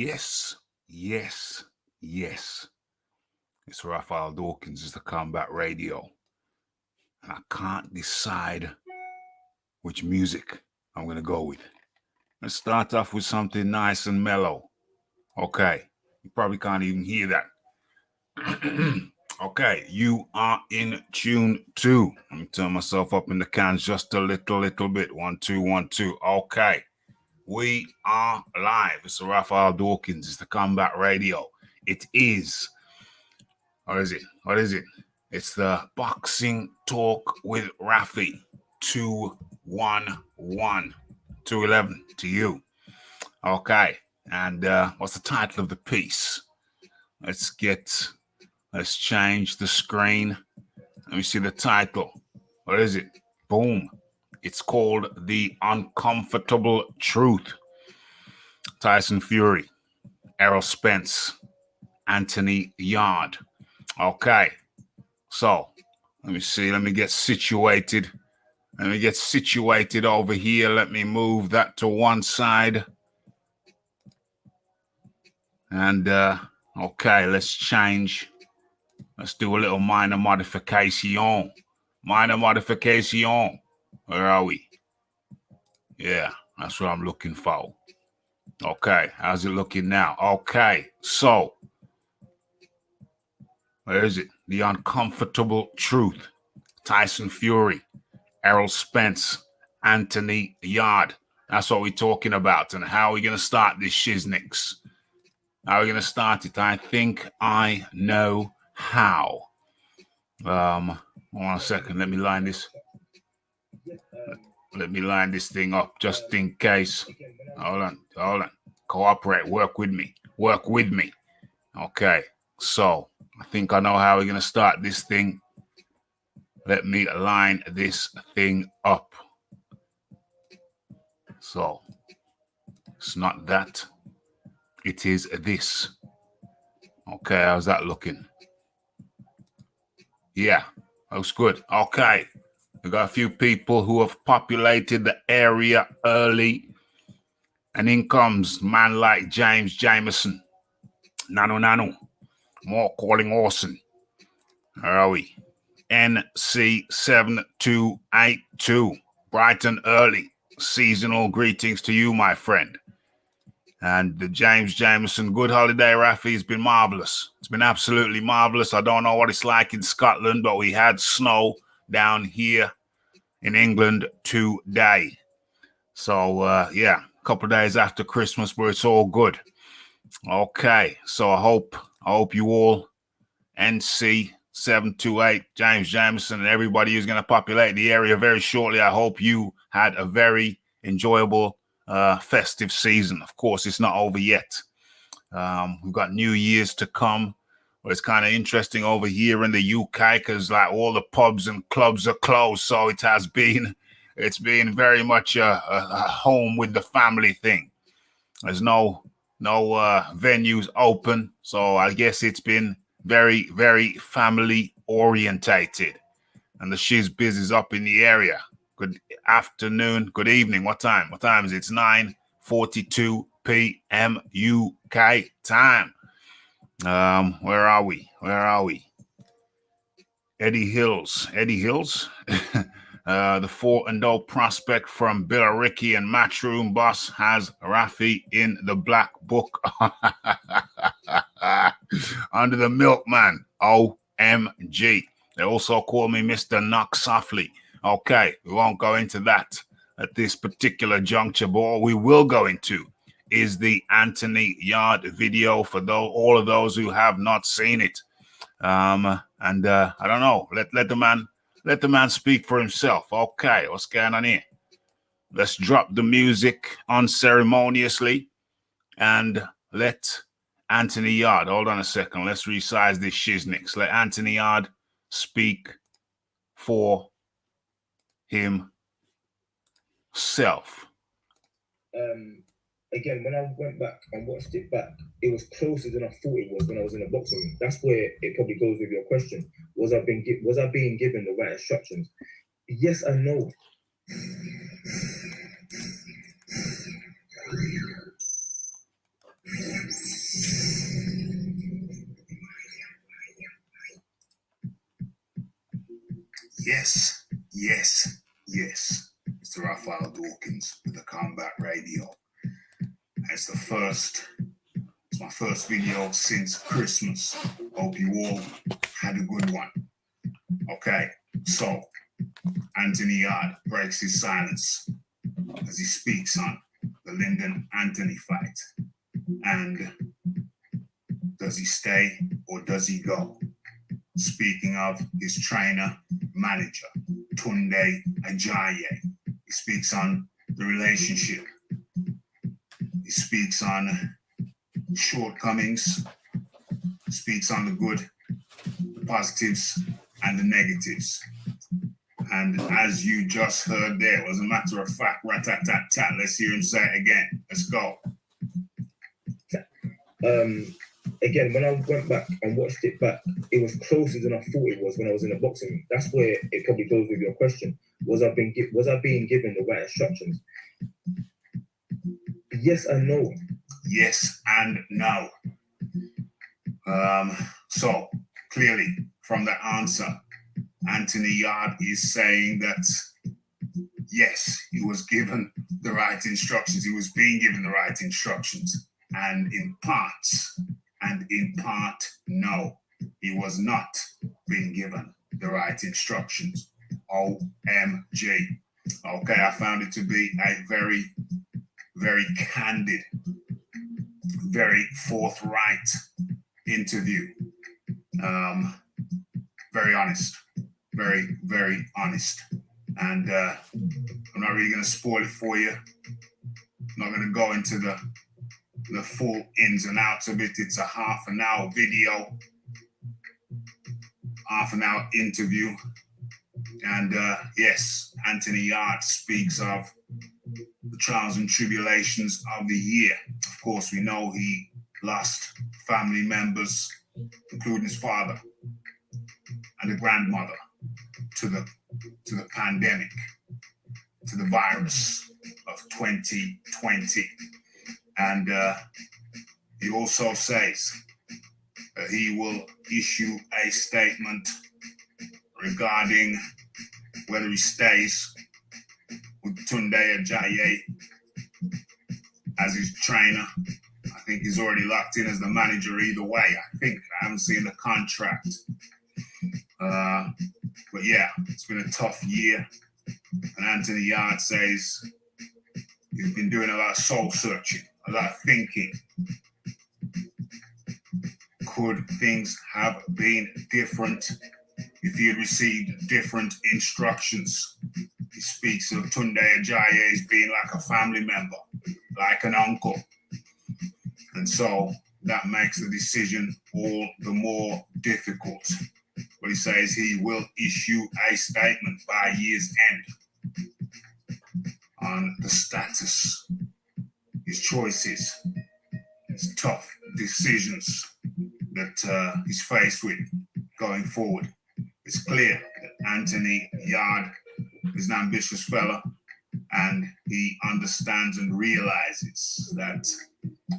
Yes, yes, yes. It's Raphael Dawkins. It's the Combat Radio. And I can't decide which music I'm going to go with. Let's start off with something nice and mellow. Okay. You probably can't even hear that. Okay. You are in tune 2. Let me turn myself up in the cans just a little bit. 1, 2, 1, 2. Okay. We are live. It's Raphael Dawkins. It's the Combat Radio. It is. What is it? It's the Boxing Talk with Rafi. 211. 211 to you. Okay. And what's the title of the piece? Let's change the screen. Let me see the title. What is it? Boom. It's called The Uncomfortable Truth. Tyson Fury, Errol Spence, Anthony Yarde. Okay. So, let me see. Let me get situated. Over here. Let me move that to one side. And, okay, let's change. Let's do a little minor modification. Where are we? Yeah, that's what I'm looking for. Okay, how's it looking now? Okay, so, where is it? The Uncomfortable Truth. Tyson Fury, Errol Spence, Anthony Yarde. That's what we're talking about. And how are we going to start this shiznix? How are we going to start it? I think I know how. 1 second. Let me line this. Let me line this thing up just in case. Hold on. Cooperate. Work with me. Okay. So I think I know how we're going to start this thing. Let me line this thing up. So it's not that. It is this. Okay, how's that looking? Yeah, looks good. Okay. We got a few people who have populated the area early. And in comes man like James Jameson. Nano. More calling Orson. Where are we? NC7282. Brighton early. Seasonal greetings to you, my friend. And the James Jameson, good holiday, Rafi. It's been marvelous. It's been absolutely marvelous. I don't know what it's like in Scotland, but we had snow down here in England today. So, yeah, a couple of days after Christmas, but it's all good. Okay, so I hope you all, NC728, James Jameson, and everybody who's going to populate the area very shortly, I hope you had a very enjoyable festive season. Of course, it's not over yet. We've got New Year's to come. But it's kind of interesting over here in the UK because like all the pubs and clubs are closed. So it's been very much a home with the family thing. There's no venues open. So I guess it's been very, very family orientated. And the shiz biz is up in the area. Good afternoon, good evening. What time? Is it? It's 9:42 p.m. UK time. Where are we? Eddie Hills. The 4-0 prospect from Billericay and Matchroom Boss has Rafi in the black book under the milkman. OMG. They also call me Mr. Knock Softly. Okay, we won't go into that at this particular juncture, but what we will go into is the Anthony Yarde video for all of those who have not seen it. I don't know. Let the man speak for himself. Okay, what's going on here? Let's drop the music unceremoniously and let Anthony Yarde. Hold on a second. Let's resize this shiznix. Let Anthony Yarde speak for himself. Again, when I went back and watched it back, it was closer than I thought it was when I was in the boxing room. That's where it probably goes with your question. Was I being given the right instructions? Yes and no. Yes, yes, yes. Mr. Raphael Dawkins with the Combat Radio. It's my first video since Christmas. Hope you all had a good one. Okay, so Anthony Yarde breaks his silence as he speaks on the Lyndon Anthony fight. And does he stay or does he go? Speaking of his trainer, manager, Tunde Ajayi, he speaks on the relationship. He speaks on shortcomings, speaks on the good, the positives, and the negatives. And as you just heard there, was a matter of fact, rat-tat-tat-tat. Let's hear him say it again. Let's go. Again, when I went back and watched it back, it was closer than I thought it was when I was in the boxing ring. That's where it probably goes with your question. Was I being given the right instructions? Yes and no. Yes and no. So clearly from that answer, Anthony Yarde is saying that yes, he was given the right instructions. He was being given the right instructions, and in parts, no, he was not being given the right instructions. OMG. Okay, I found it to be a very, very candid, very forthright interview. Very honest, very, very honest. And I'm not really going to spoil it for you. I'm not going to go into the full ins and outs of it. It's a half an hour video, half an hour interview. And yes, Anthony Yarde speaks of the trials and tribulations of the year. Of course, we know he lost family members, including his father and a grandmother, to the pandemic, to the virus of 2020. And he also says that he will issue a statement regarding whether he stays with Tunde Ajayi as his trainer. I think he's already locked in as the manager either way. I haven't seen the contract. But yeah, it's been a tough year. And Anthony Yarde says he's been doing a lot of soul searching, a lot of thinking. Could things have been different if he had received different instructions? He speaks of Tunde Ajayi as being like a family member, like an uncle. And so that makes the decision all the more difficult. But he says he will issue a statement by year's end on the status, his choices, his tough decisions that he's faced with going forward. It's clear that Anthony Yarde is an ambitious fella, and he understands and realizes that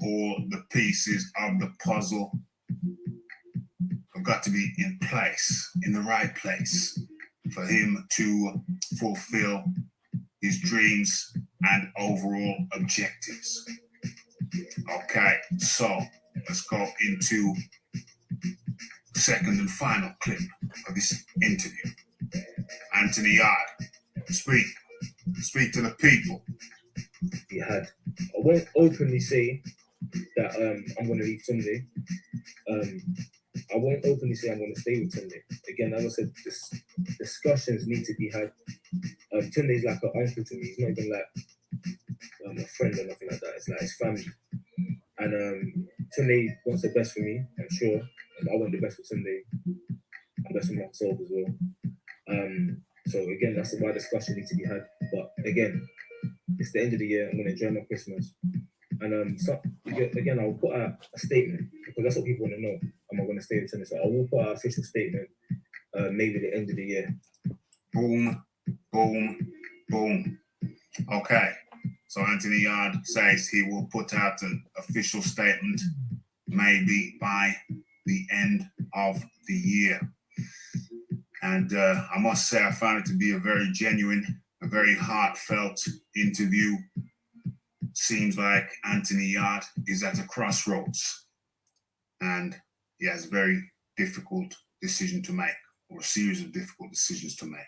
all the pieces of the puzzle have got to be in place, in the right place, for him to fulfill his dreams and overall objectives. Okay, so let's go into the second and final clip of this interview. Anthony Yarde, speak to the people. He had. I won't openly say that I'm going to leave Tunde. I won't openly say I'm going to stay with Tunde. Again, as I said, discussions need to be had. Tunde is like an uncle to me. He's not even like a friend or nothing like that. It's like his family. And Tunde wants the best for me, I'm sure. And I want the best for Tunde. And best for myself as well. So again, that's why discussion needs to be had. But again, it's the end of the year. I'm going to enjoy my Christmas. And so, again, I'll put out a statement because that's what people want to know. Am I going to stay with Tunde? So I will put out an official statement maybe the end of the year. Boom, boom, boom. Okay. So Anthony Yarde says he will put out an official statement maybe by the end of the year. And I must say, I found it to be a very genuine, a very heartfelt interview. Seems like Anthony Yarde is at a crossroads and he has a very difficult decision to make, or a series of difficult decisions to make.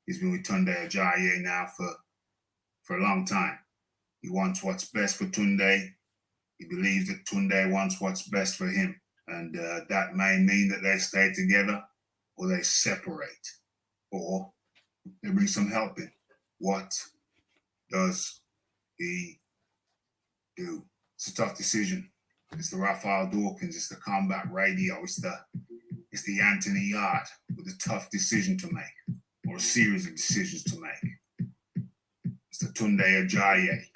He's been with Tunde Ajayi now for a long time. He wants what's best for Tunde. He believes that Tunde wants what's best for him. And that may mean that they stay together or they separate or they bring some help in. What does he do? It's a tough decision. It's the Raphael Dawkins, it's the Combat Radio, it's the Anthony Yarde with a tough decision to make, or a series of decisions to make. It's the Tunde Ajayi.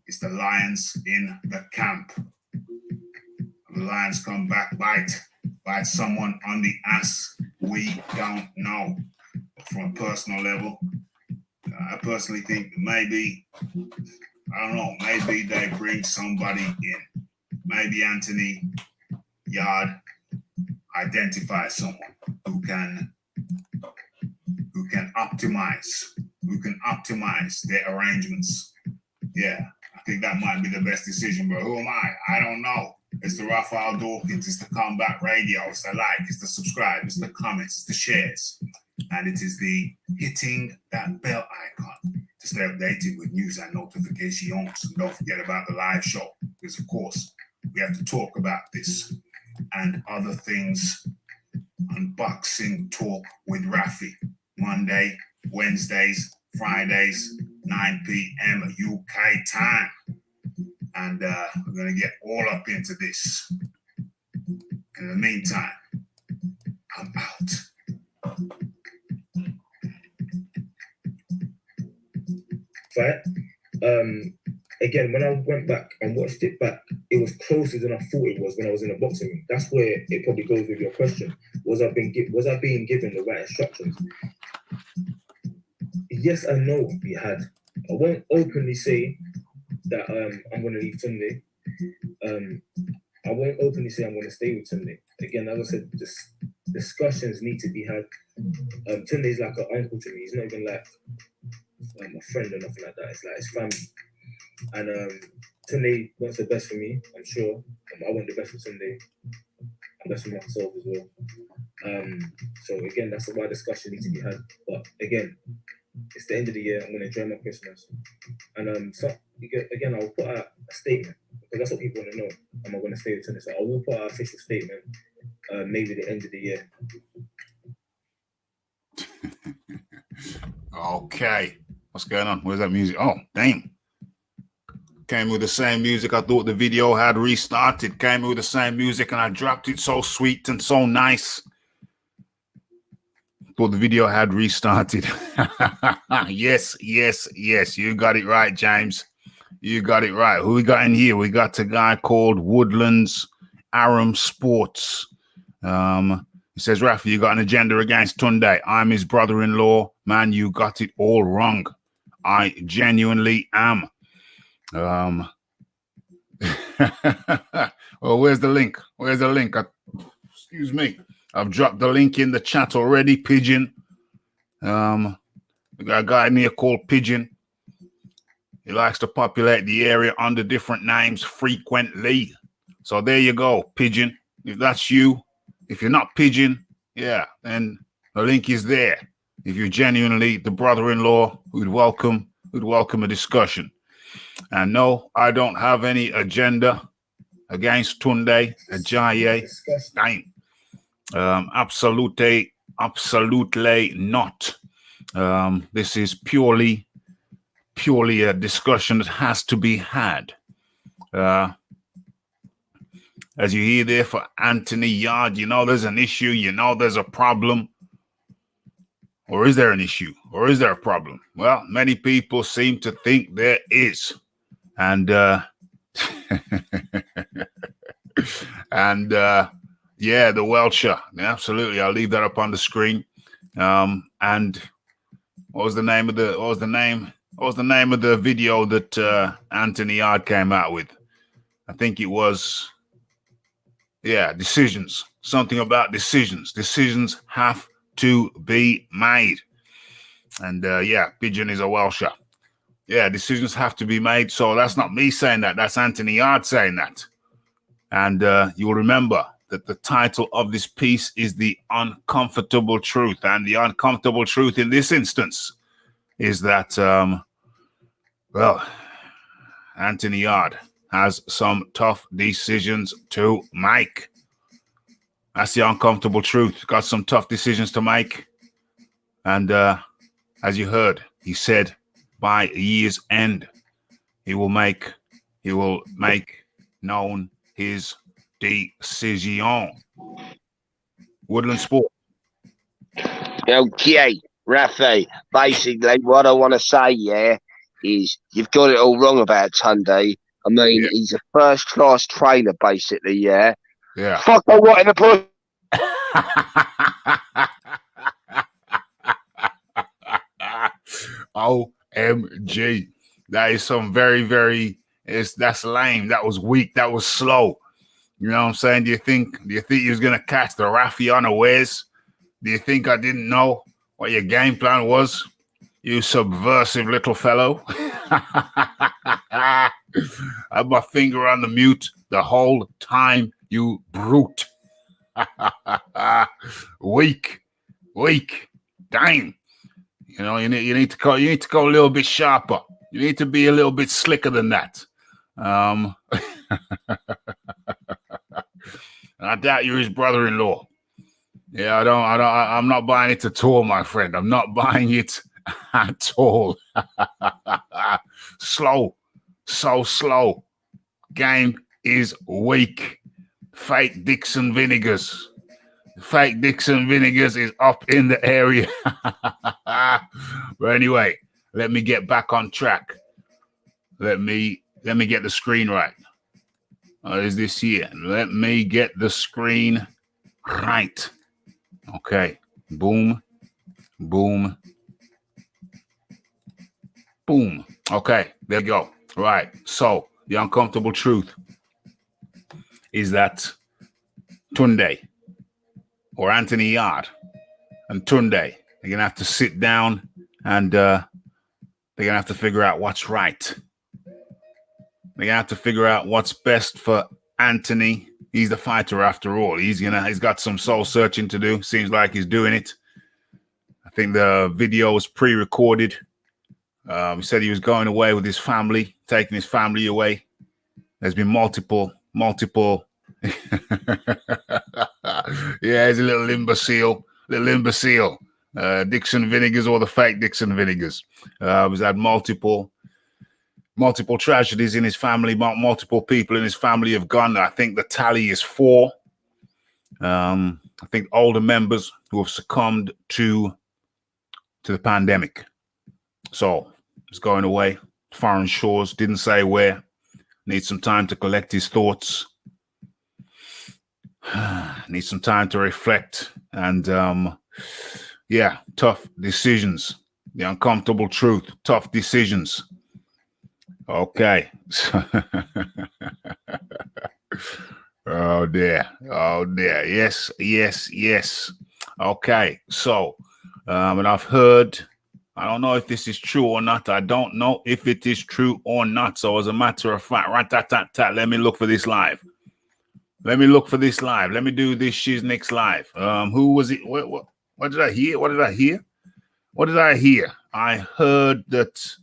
It's the lions in the camp. The lions come back, bite someone on the ass. We don't know. But from a personal level, I personally think that maybe, I don't know, maybe they bring somebody in. Maybe Anthony Yarde identifies someone who can optimize their arrangements. Yeah, I think that might be the best decision, but who am I? I don't know. It's the Raphael Dawkins, it's the Combat Radio, it's the like, it's the subscribe, it's the comments, it's the shares, and it is the hitting that bell icon to stay updated with news and notifications. And don't forget about the live show, because of course we have to talk about this and other things. Unboxing Talk with Rafi, Monday, Wednesdays, Fridays, 9 p.m. UK time. And we're going to get all up into this. In the meantime, I'm out. Right. Again, when I went back and watched it back, it was closer than I thought it was when I was in a boxing ring. That's where it probably goes with your question. Was I being given the right instructions? Yes and no. We had. I won't openly say that I'm going to leave Tunde. I won't openly say I'm going to stay with Tunde. Again, as I said, discussions need to be had. Tunde is like an uncle to me. He's not even like a friend or nothing like that. It's like his family. And Tunde wants the best for me, I'm sure. I want the best for Tunde. And best for myself as well. So again, that's why discussion needs to be had. But again, it's the end of the year. I'm going to enjoy my Christmas. And so again, I'll put out a statement because that's what people want to know. Am I going to stay with Tunde? So I will put out an official statement maybe the end of the year. Okay. What's going on? Where's that music? Oh, damn. Came with the same music. I thought the video had restarted. Came with the same music and I dropped it so sweet and so nice. Thought the video had restarted. Yes. You got it right, James. You got it right. Who we got in here? We got a guy called Woodlands Aram Sports. He says, Rafi, you got an agenda against Tunde. I'm his brother-in-law. Man, you got it all wrong. I genuinely am. Well, where's the link? Excuse me. I've dropped the link in the chat already, Pigeon. We got a guy in here called Pigeon. He likes to populate the area under different names frequently. So there you go, Pigeon. If that's you, if you're not Pigeon, yeah, then the link is there. If you're genuinely the brother-in-law, we'd welcome a discussion. And no, I don't have any agenda against Tunde Ajayi. Absolutely not. This is purely a discussion that has to be had. As you hear there for Anthony Yarde, you know there's an issue, you know there's a problem. Or is there an issue? Or is there a problem? Well, many people seem to think there is. And yeah, the Welcher. Absolutely. I'll leave that up on the screen. And what was the name of the video that Anthony Yarde came out with? I think it was Yeah, decisions. Something about decisions. Decisions have to be made. And yeah, Pigeon is a Welsher. Yeah, decisions have to be made. So that's not me saying that. That's Anthony Yarde saying that. And you'll remember that the title of this piece is The Uncomfortable Truth. And the uncomfortable truth in this instance is that, well, Anthony Yarde has some tough decisions to make. That's the uncomfortable truth. Got some tough decisions to make. And as you heard, he said by year's end, he will make known his decision. Woodland Sport. Okay, Rafi, basically what I want to say, is you've got it all wrong about Tunde. I mean, he's a first-class trainer, basically, Yeah. Fuck, I what in the push. OMG. That is some that's lame. That was weak. That was slow. You know what I'm saying? Do you think you was gonna catch the Rafi unawares? Do you think I didn't know what your game plan was? You subversive little fellow. I had my finger on the mute the whole time, you brute. Weak. Dang. You know, you need to go a little bit sharper. You need to be a little bit slicker than that. I doubt you're his brother-in-law. Yeah, I'm not buying it at all, my friend. I'm not buying it at all. Slow. So slow. Game is weak. Fake Dixon Vinegars. Fake Dixon Vinegars is up in the area. But anyway, let me get back on track. Let me get the screen right. Is this here? Let me get the screen right. Okay. Boom. Boom. Boom. Okay. There you go. Right. So the uncomfortable truth is that Tunde or Anthony Yarde and Tunde, they're going to have to sit down and they're going to have to figure out what's right. They're going to have to figure out what's best for Anthony. He's the fighter after all. He's got some soul searching to do. Seems like he's doing it. I think the video was pre-recorded. He said he was going away with his family, taking his family away. There's been multiple. Yeah, he's a little imbecile. Dixon Vinegars or the fake Dixon Vinegars. He's had multiple tragedies in his family. Multiple people in his family have gone. I think the tally is 4. I think older members who have succumbed to the pandemic. So he's going away, foreign shores. Didn't say where. Needs some time to collect his thoughts. Needs some time to reflect. And yeah, tough decisions. The uncomfortable truth. Tough decisions. Okay. Oh dear. Yes. Okay. So, and I've heard, I don't know if this is true or not. I don't know if it is true or not. So as a matter of fact, let me look for this live. Let me do this Shiznix live. Who was it? What did I hear? I heard that.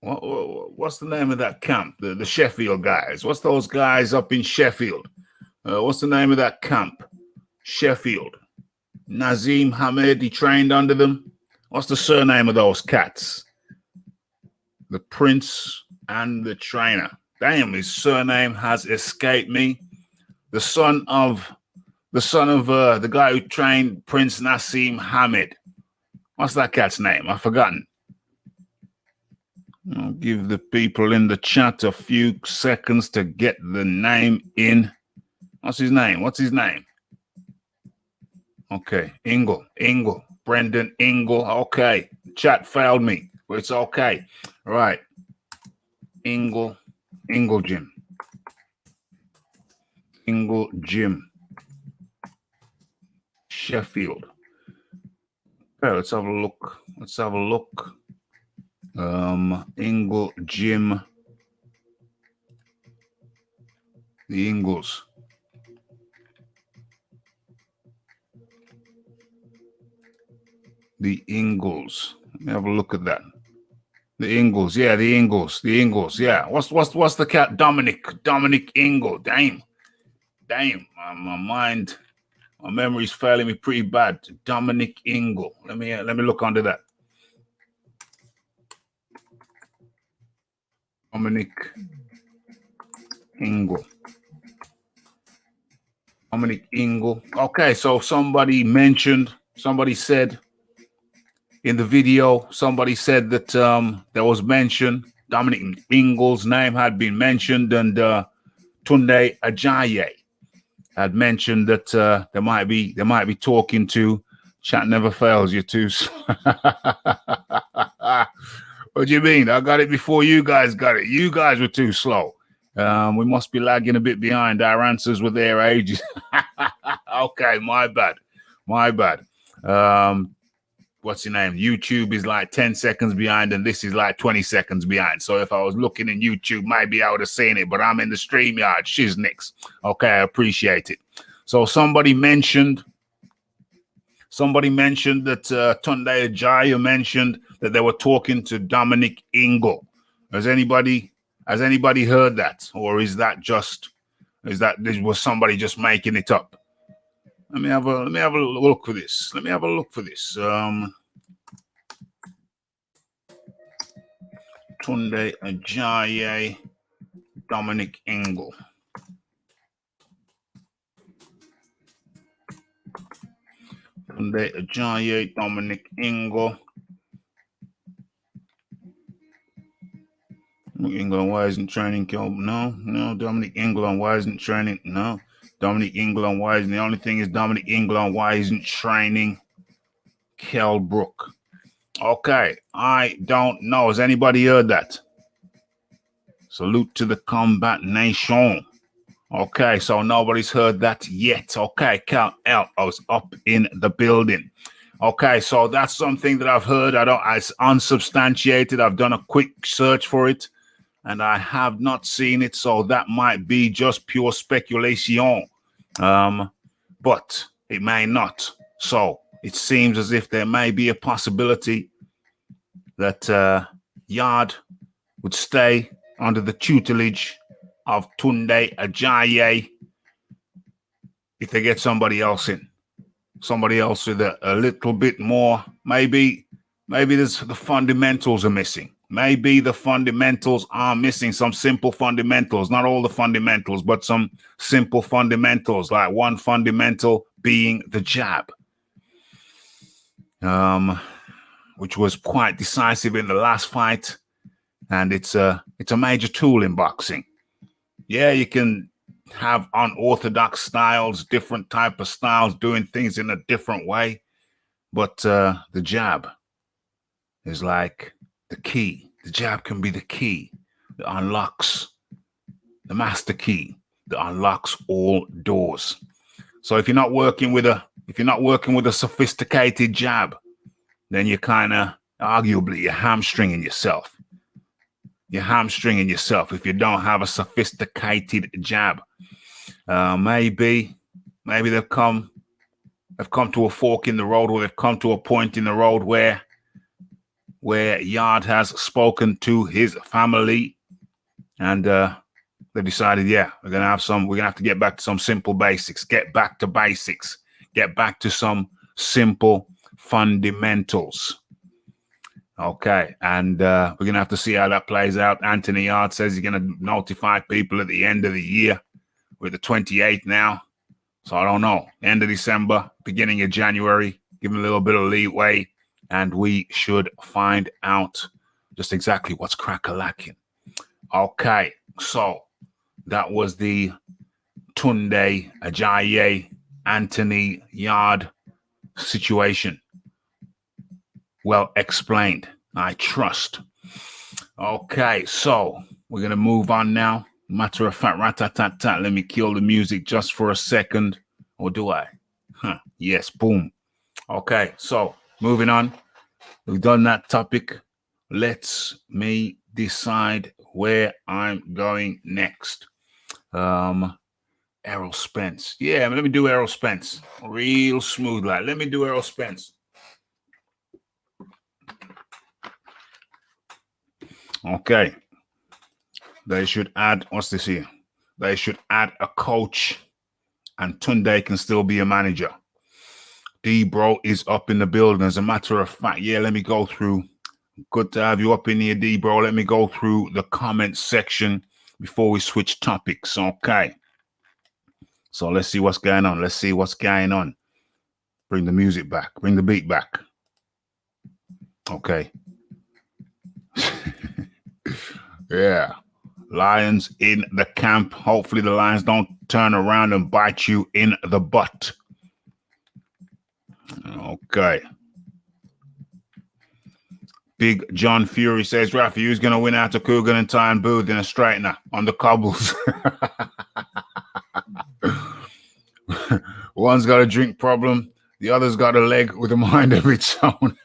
What's the name of that camp? The Sheffield guys. What's those guys up in Sheffield? What's the name of that camp? Sheffield. Nazim Hamed, he trained under them. What's the surname of those cats? The Prince and the trainer. Damn, his surname has escaped me. The son of the guy who trained Prince Nassim Hamed. What's that cat's name? I've forgotten. I'll give the people in the chat a few seconds to get the name in. What's his name? Okay, Ingle, Brendan Ingle. Okay, chat failed me, but it's okay. All right, Ingle Jim. Ingle Gym, Sheffield. Okay, let's have a look. Let's have a look. Ingle Gym. The Ingles. The Ingles. Let me have a look at that. The Ingles, yeah, the Ingles, yeah. What's the cat? Dominic Ingle. Damn. My memory's failing me pretty bad. Dominic Ingle. Let me look under that. Dominic Ingle. Okay, so somebody said in the video, somebody said that there was mention, Dominic Ingle's name had been mentioned, and Tunde Ajayi had mentioned that they might be talking to. Chat never fails, you two. What do you mean? I got it before you guys got it. You guys were too slow. We must be lagging a bit behind. Our answers were their ages. Okay, my bad. What's your name? YouTube is like 10 seconds behind, and this is like 20 seconds behind. So if I was looking in YouTube, maybe I would have seen it, but I'm in the StreamYard. Shiznix. Okay, I appreciate it. So somebody mentioned that Tunde Ajayi mentioned that they were talking to Dominic Ingle. Has anybody heard that, or was somebody just making it up? Let me have a look for this. Tunde Ajayi, Dominic Ingle. Tunde Ajayi, Dominic Ingle. England, why isn't training? No. Dominic England, why isn't training? No. Dominic England, why isn't the only thing is Dominic England, why isn't training? Kelbrook. Okay, I don't know. Has anybody heard that? Salute to the combat nation. Okay, so nobody's heard that yet. Okay, count out. I was up in the building. Okay, so that's something that I've heard. It's unsubstantiated. I've done a quick search for it, and I have not seen it, so that might be just pure speculation. But it may not. So it seems as if there may be a possibility that Yarde would stay under the tutelage of Tunde Ajayi if they get somebody else in. Somebody else with a little bit more. Maybe there's the fundamentals are missing. Maybe the fundamentals are missing, some simple fundamentals, not all the fundamentals, but some simple fundamentals, like one fundamental being the jab, which was quite decisive in the last fight. And it's a major tool in boxing. Yeah, you can have unorthodox styles, different type of styles, doing things in a different way. But the jab is like the key. The jab can be the key that unlocks, the master key that unlocks all doors. So if you're not working with a sophisticated jab, then you're kind of arguably you're hamstringing yourself. You're hamstringing yourself if you don't have a sophisticated jab. Maybe they've come to a fork in the road, or they've come to a point in the road where Yarde has spoken to his family, and they decided, yeah, we're gonna have to get back to some simple basics, get back to basics, get back to some simple fundamentals. Okay, and we're gonna have to see how that plays out. Anthony Yarde says he's gonna notify people at the end of the year. We're the 28th now, so I don't know. End of December, beginning of January, give him a little bit of leeway, and we should find out just exactly what's crack-a-lacking. Okay, so that was the Tunde Ajayi, Anthony Yarde situation. Well explained, I trust. Okay, so we're going to move on now Matter of fact, rat-tat-tat-tat, let me kill the music just for a second. Or do I? Huh. Yes, boom. Okay, so moving on. We've done that topic. Let's me decide where I'm going next. Errol Spence. Yeah, let me do Errol Spence. Real smooth, like. Let me do Errol Spence. Okay. They should add, what's this here? They should add a coach, and Tunde can still be a manager. D-Bro is up in the building. As a matter of fact, yeah, let me go through. Good to have you up in here, D-Bro. Let me go through the comments section before we switch topics. Okay. So let's see what's going on. Let's see what's going on. Bring the music back. Bring the beat back. Okay. Yeah. Lions in the camp. Hopefully the Lions don't turn around and bite you in the butt. Okay. Big John Fury says, Rafi, who's going to win out of Coogan and Tyne Booth in a straightener on the cobbles? One's got a drink problem. The other's got a leg with a mind of its own.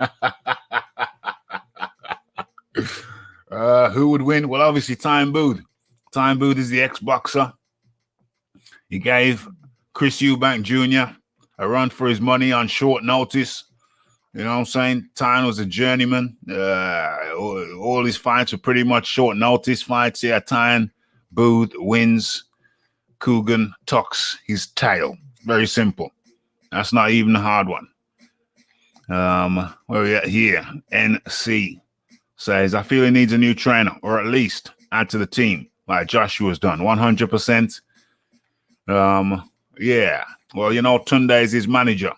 Who would win? Well, obviously, Tyne Booth. Tyne Booth is the ex-boxer. He gave Chris Eubank Jr. a run for his money on short notice. You know what I'm saying? Tyne was a journeyman. All his fights were pretty much short notice fights. Yeah, Tyne Booth wins. Coogan tucks his tail. Very simple. That's not even a hard one. Where we at here? NC says, I feel he needs a new trainer, or at least add to the team, like Joshua's done. 100%. Yeah. Well, you know, Tunde is his manager.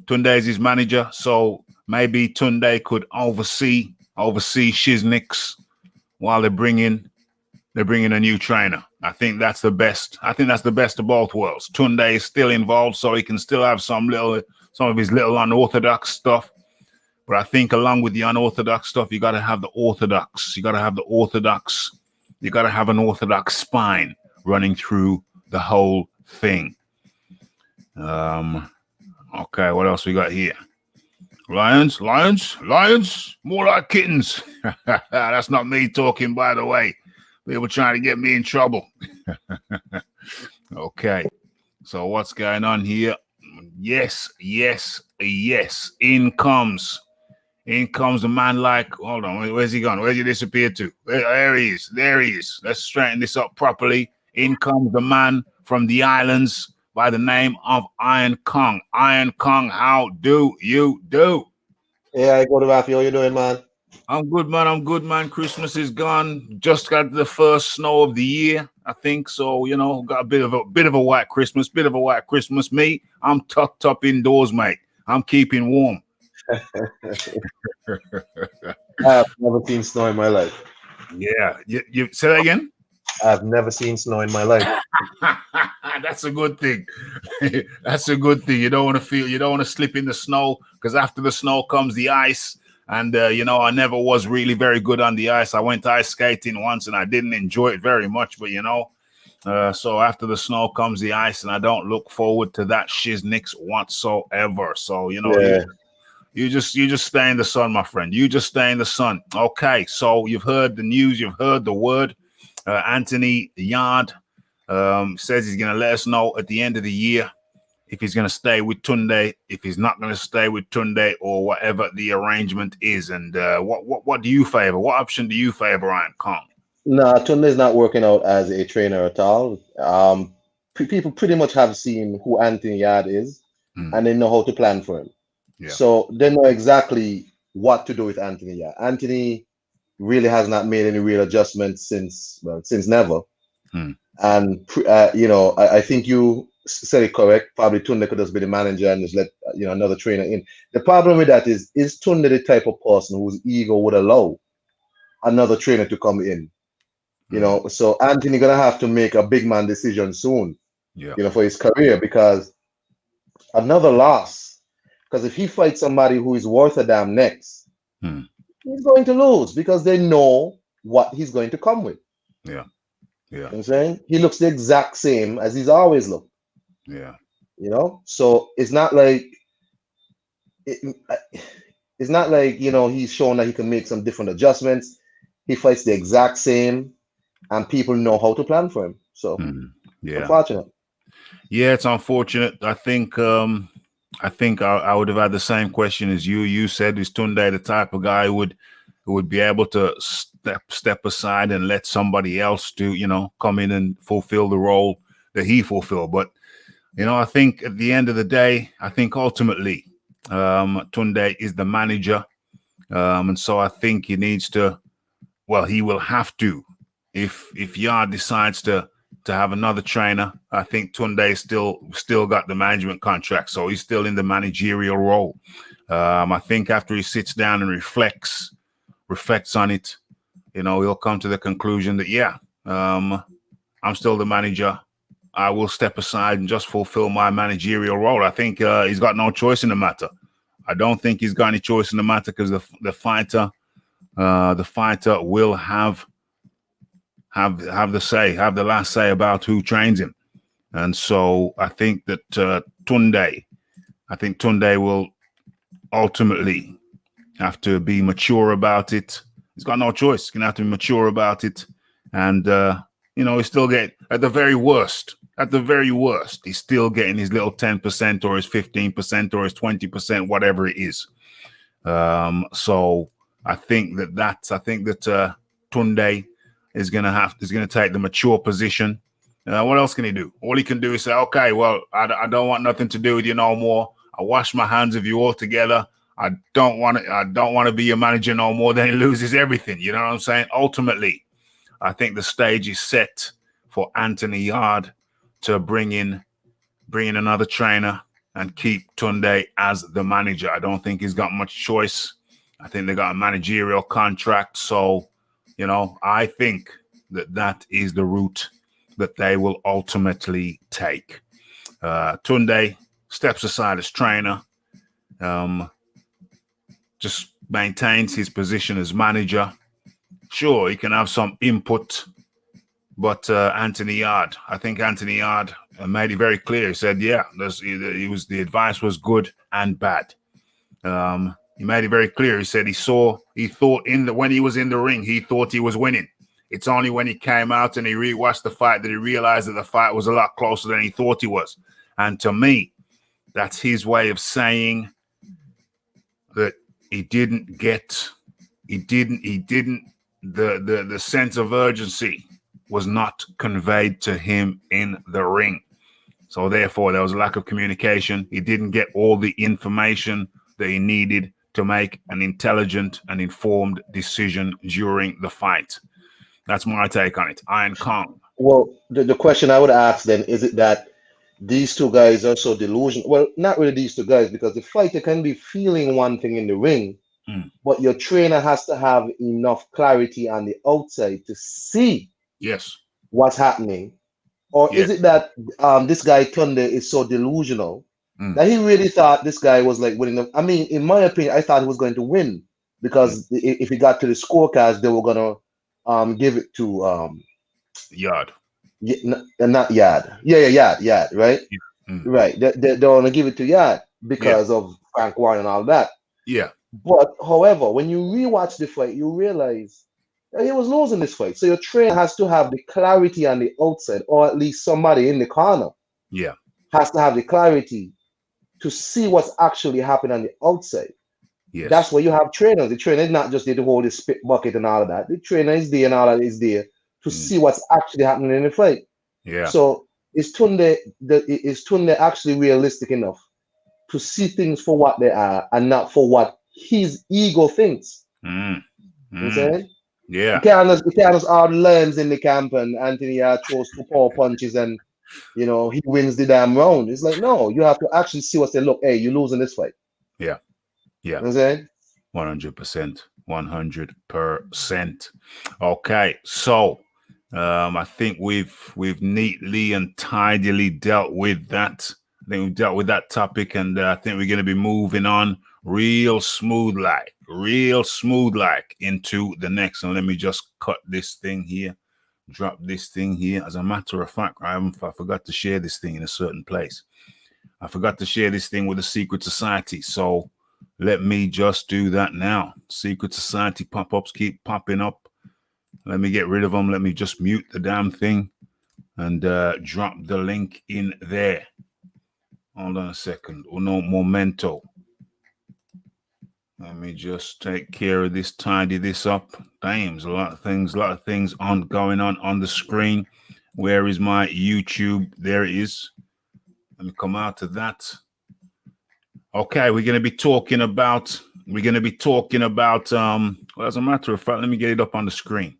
Tunde is his manager, so maybe Tunde could oversee Shizniks while they bring in a new trainer. I think that's the best. I think that's the best of both worlds. Tunde is still involved, so he can still have some of his little unorthodox stuff. But I think along with the unorthodox stuff, you got to have the orthodox. You got to have the orthodox. You got to have an orthodox spine running through the whole thing. Okay, what else we got here? Lions, more like kittens. That's not me talking, by the way. People trying to get me in trouble. Okay, so what's going on here? Yes. In comes a man like, hold on, where's he gone? Where's he disappeared to? There he is. Let's straighten this up properly. In comes the man from the islands by the name of Iron Kong. Iron Kong, how do you do? Yeah, I go to Rafi. How you doing, man? I'm good, man. Christmas is gone. Just got the first snow of the year, I think. So, you know, got a bit of a white Christmas. Me, I'm tucked up indoors, mate. I'm keeping warm. I've never seen snow in my life. Yeah. You say that again? I've never seen snow in my life. That's a good thing. That's a good thing. You don't want to slip in the snow, because after the snow comes the ice. And, you know, I never was really very good on the ice. I went ice skating once and I didn't enjoy it very much. But, you know, so after the snow comes the ice, and I don't look forward to that shiznix whatsoever. So, you know, Yeah. you just stay in the sun, my friend. You just stay in the sun. Okay, so you've heard the news. You've heard the word. Anthony Yarde says he's going to let us know at the end of the year if he's going to stay with Tunde, if he's not going to stay with Tunde, or whatever the arrangement is. And what do you favor? What option do you favor, Iron Kong? No, Tunde is not working out as a trainer at all. People pretty much have seen who Anthony Yarde is, and they know how to plan for him. Yeah. So they know exactly what to do with Anthony Yarde. Anthony really has not made any real adjustments since never. And you know, I think you said it correct. Probably Tunde could just be the manager and just let another trainer in. The problem with that is Tunde the type of person whose ego would allow another trainer to come in? You know, so Anthony gonna have to make a big man decision soon. Yeah. You know, for his career, because another loss. Because if he fights somebody who is worth a damn next, he's going to lose, because they know what he's going to come with. Yeah. You know what I'm saying? He looks the exact same as he's always looked. Yeah. You know? So it's not like it's not like, you know, he's shown that he can make some different adjustments. He fights the exact same, and people know how to plan for him. So Yeah. unfortunate. Yeah, it's unfortunate. I think I would have had the same question as you. You said, is Tunde the type of guy who would be able to step aside and let somebody else come in and fulfill the role that he fulfilled? But I think at the end of the day, I think ultimately Tunde is the manager, and so I think he needs to. Well, he will have to if Yarde decides to have another trainer. I think Tunde still got the management contract, so he's still in the managerial role. I think after he sits down and reflects on it, he'll come to the conclusion that I'm still the manager. I will step aside and just fulfill my managerial role. I think he's got no choice in the matter. I don't think he's got any choice in the matter because the fighter will have the last say about who trains him. And so I think that Tunde will ultimately have to be mature about it. He's got no choice. He's gonna have to be mature about it. And he's still getting, at the very worst, he's still getting his little 10% or his 15% or his 20%, whatever it is. So I think that Tunde is gonna take the mature position. What else can he do? All he can do is say, okay, well, I don't want nothing to do with you no more. I wash my hands of you altogether. I don't want to be your manager no more. Then he loses everything. You know what I'm saying? Ultimately, I think the stage is set for Anthony Yarde to bring in another trainer and keep Tunde as the manager. I don't think he's got much choice. I think they got a managerial contract. So, I think that is the route that they will ultimately take. Tunde steps aside as trainer, just maintains his position as manager. Sure, he can have some input, but Anthony Yarde made it very clear. He said, the advice was good and bad. He made it very clear. He said when he was in the ring, he thought he was winning. It's only when he came out and he rewatched the fight that he realized that the fight was a lot closer than he thought he was. And to me, that's his way of saying that the sense of urgency was not conveyed to him in the ring. So therefore, there was a lack of communication. He didn't get all the information that he needed to make an intelligent and informed decision during the fight. That's my take on it. Iron Kong. Well, the question I would ask then, is it that these two guys are so delusional? Well, not really these two guys, because the fighter can be feeling one thing in the ring, but your trainer has to have enough clarity on the outside to see what's happening. Or is it that this guy Tunde is so delusional that he really thought this guy was like winning? I mean, in my opinion, I thought he was going to win because if he got to the scorecards, they were gonna give it to Yarde. Not Yarde. Yarde, right? Right. They want to give it to Yarde because of Frank Warren and all that. Yeah. But however, when you rewatch the fight, you realize that he was losing this fight. So your trainer has to have the clarity on the outside, or at least somebody in the corner has to have the clarity to see what's actually happening on the outside. Yes. That's where you have trainers. The trainer is not just there to hold the spit bucket and all of that. The trainer is there and all that is there to see what's actually happening in the fight. Yeah. So is Tunde actually realistic enough to see things for what they are and not for what his ego thinks? You know what I'm saying? Yeah. You can't just all lions in the camp and Anthony throws 2 power punches and he wins the damn round. It's like, no, you have to actually see what they look. Hey, you're losing this fight. Yeah. Yeah. You know what I'm saying? 100%. 100%. Okay, so I think we've neatly and tidily dealt with that. I think we've dealt with that topic, and I think we're going to be moving on real smooth like into the next. And let me just cut this thing here drop this thing here. As a matter of fact, I forgot to share this thing in a certain place. I forgot to share this thing with the Secret Society. So let me just do that now. Secret Society pop-ups keep popping up. Let me get rid of them. Let me just mute the damn thing and drop the link in there. Hold on a second. Uno momento. Let me just take care of this, tidy this up. Damn, there's a lot of things going on the screen. Where is my YouTube? There it is. Let me come out of that. Okay, we're going to be talking about, well, as a matter of fact, let me get it up on the screen.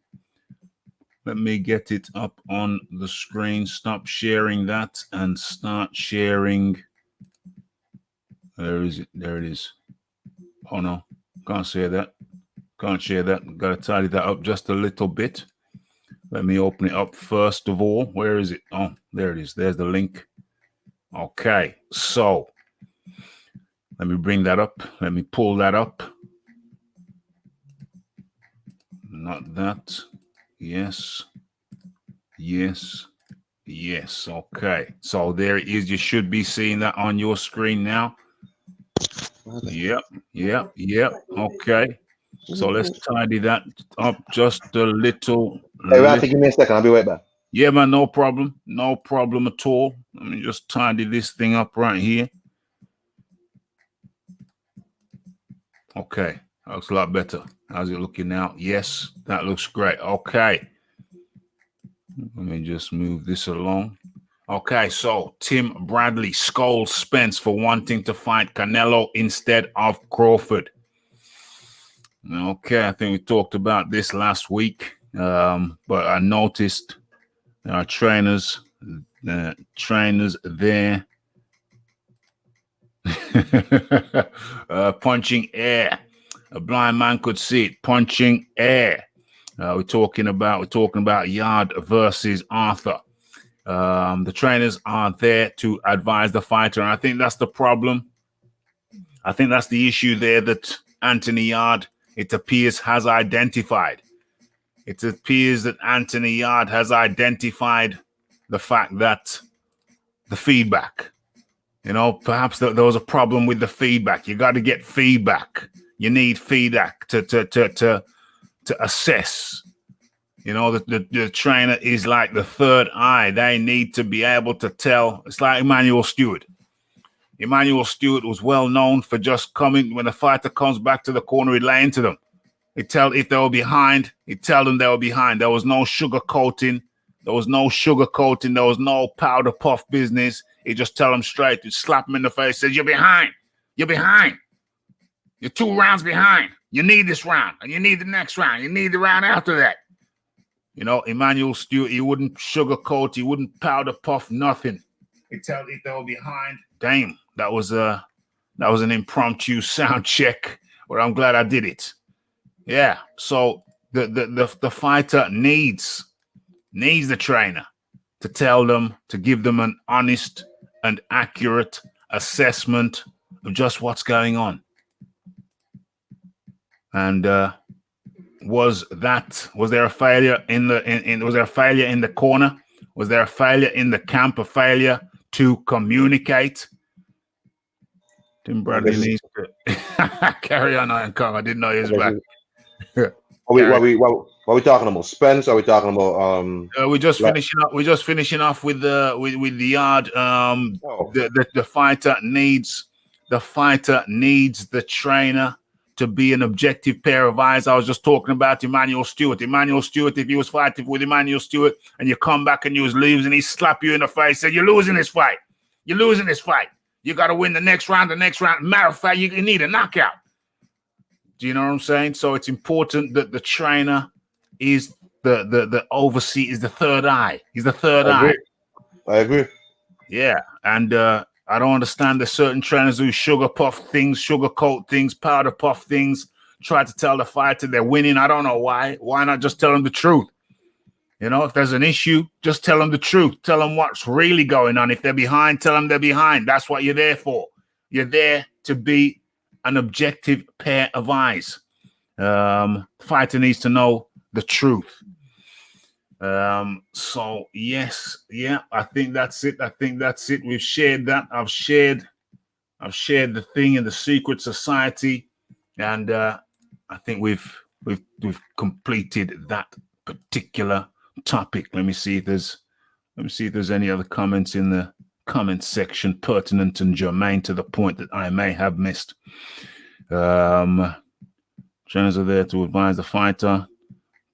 Let me get it up on the screen. Stop sharing that and start sharing. Where is it? There it is. Oh no, can't share that. Can't share that. Got to tidy that up just a little bit. Let me open it up first of all. Where is it? Oh, there it is. There's the link. Okay, so let me bring that up. Let me pull that up. Not that. Yes. Yes. Yes. Okay. So there it is. You should be seeing that on your screen now. Yep. Okay. So let's tidy that up just a little. Hey, Rafi, give me a second. I'll be right back. Yeah, man, no problem. No problem at all. Let me just tidy this thing up right here. Okay, that looks a lot better. How's it looking now? Yes, that looks great. Okay. Let me just move this along. Okay, so Tim Bradley scolds Spence for wanting to fight Canelo instead of Crawford. Okay, I think we talked about this last week, but I noticed there are trainers there. Punching air. A blind man could see it. Punching air. We're talking about Yarde versus Arthur. The trainers are there to advise the fighter, and I think that's the problem. I think that's the issue there that Anthony Yarde, it appears, has identified. It appears that Anthony Yarde has identified the fact that the feedback, perhaps there was a problem with the feedback. You got to get feedback. You need feedback to assess. The trainer is like the third eye. They need to be able to tell. It's like Emmanuel Stewart. Emmanuel Stewart was well known for just coming when the fighter comes back to the corner, he'd lay into them. He'd tell if they were behind, he'd tell them they were behind. There was no sugar coating. There was no powder puff business. He'd just tell them straight. He'd slap them in the face. Says, "You're behind. You're behind. You're 2 rounds behind. You need this round, and you need the next round. You need the round after that." Emmanuel Stewart, he wouldn't sugarcoat. He wouldn't powder puff nothing. He'd tell if they were behind. Damn, that was an impromptu sound check, but I'm glad I did it. Yeah, so the fighter needs the trainer to tell them, to give them an honest and accurate assessment of just what's going on. And was there a failure was there a failure in the corner? Was there a failure in the camp? A failure to communicate? Tim Bradley needs to carry on, Iron Kong. I didn't know he was back. What are we talking about? Spence? Are we talking about we're just finishing up. We're just finishing off with the Yarde. The fighter needs the trainer to be an objective pair of eyes. I was just talking about Emmanuel Stewart. Emmanuel Stewart, if you was fighting with Emmanuel Stewart and you come back and you was losing, he slap you in the face, say, "You're losing this fight. You're losing this fight. You got to win the next round. Matter of fact, you need a knockout." Do you know what I'm saying? So it's important that the trainer is the overseer, is the third eye. He's the third eye. I agree. Yeah, and I don't understand the certain trainers who sugarcoat things, powder puff things, try to tell the fighter they're winning. I don't know why. Why not just tell them the truth? If there's an issue, just tell them the truth. Tell them what's really going on. If they're behind, tell them they're behind. That's what you're there for. You're there to be an objective pair of eyes. Fighter needs to know the truth. So yes, yeah, I think that's it. We've shared that. I've shared the thing in the secret society, and I think we've completed that particular topic. Let me see if there's any other comments in the comment section pertinent and germane to the point that I may have missed. Trainers are there to advise the fighter.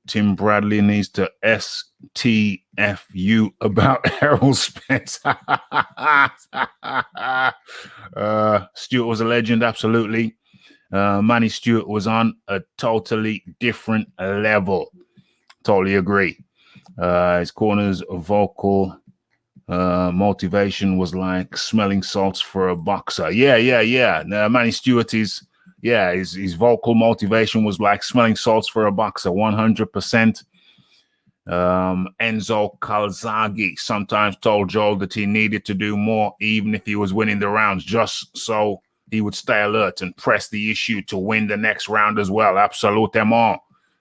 Tim Bradley needs to STFU about Errol Spence. Stewart was a legend, absolutely. Manny Stewart was on a totally different level. Totally agree. His corner's vocal motivation was like smelling salts for a boxer. Yeah. Manny Stewart is... Yeah, his vocal motivation was like smelling salts for a boxer, 100%. Enzo Calzaghe sometimes told Joel that he needed to do more, even if he was winning the rounds, just so he would stay alert and press the issue to win the next round as well. Absolutement.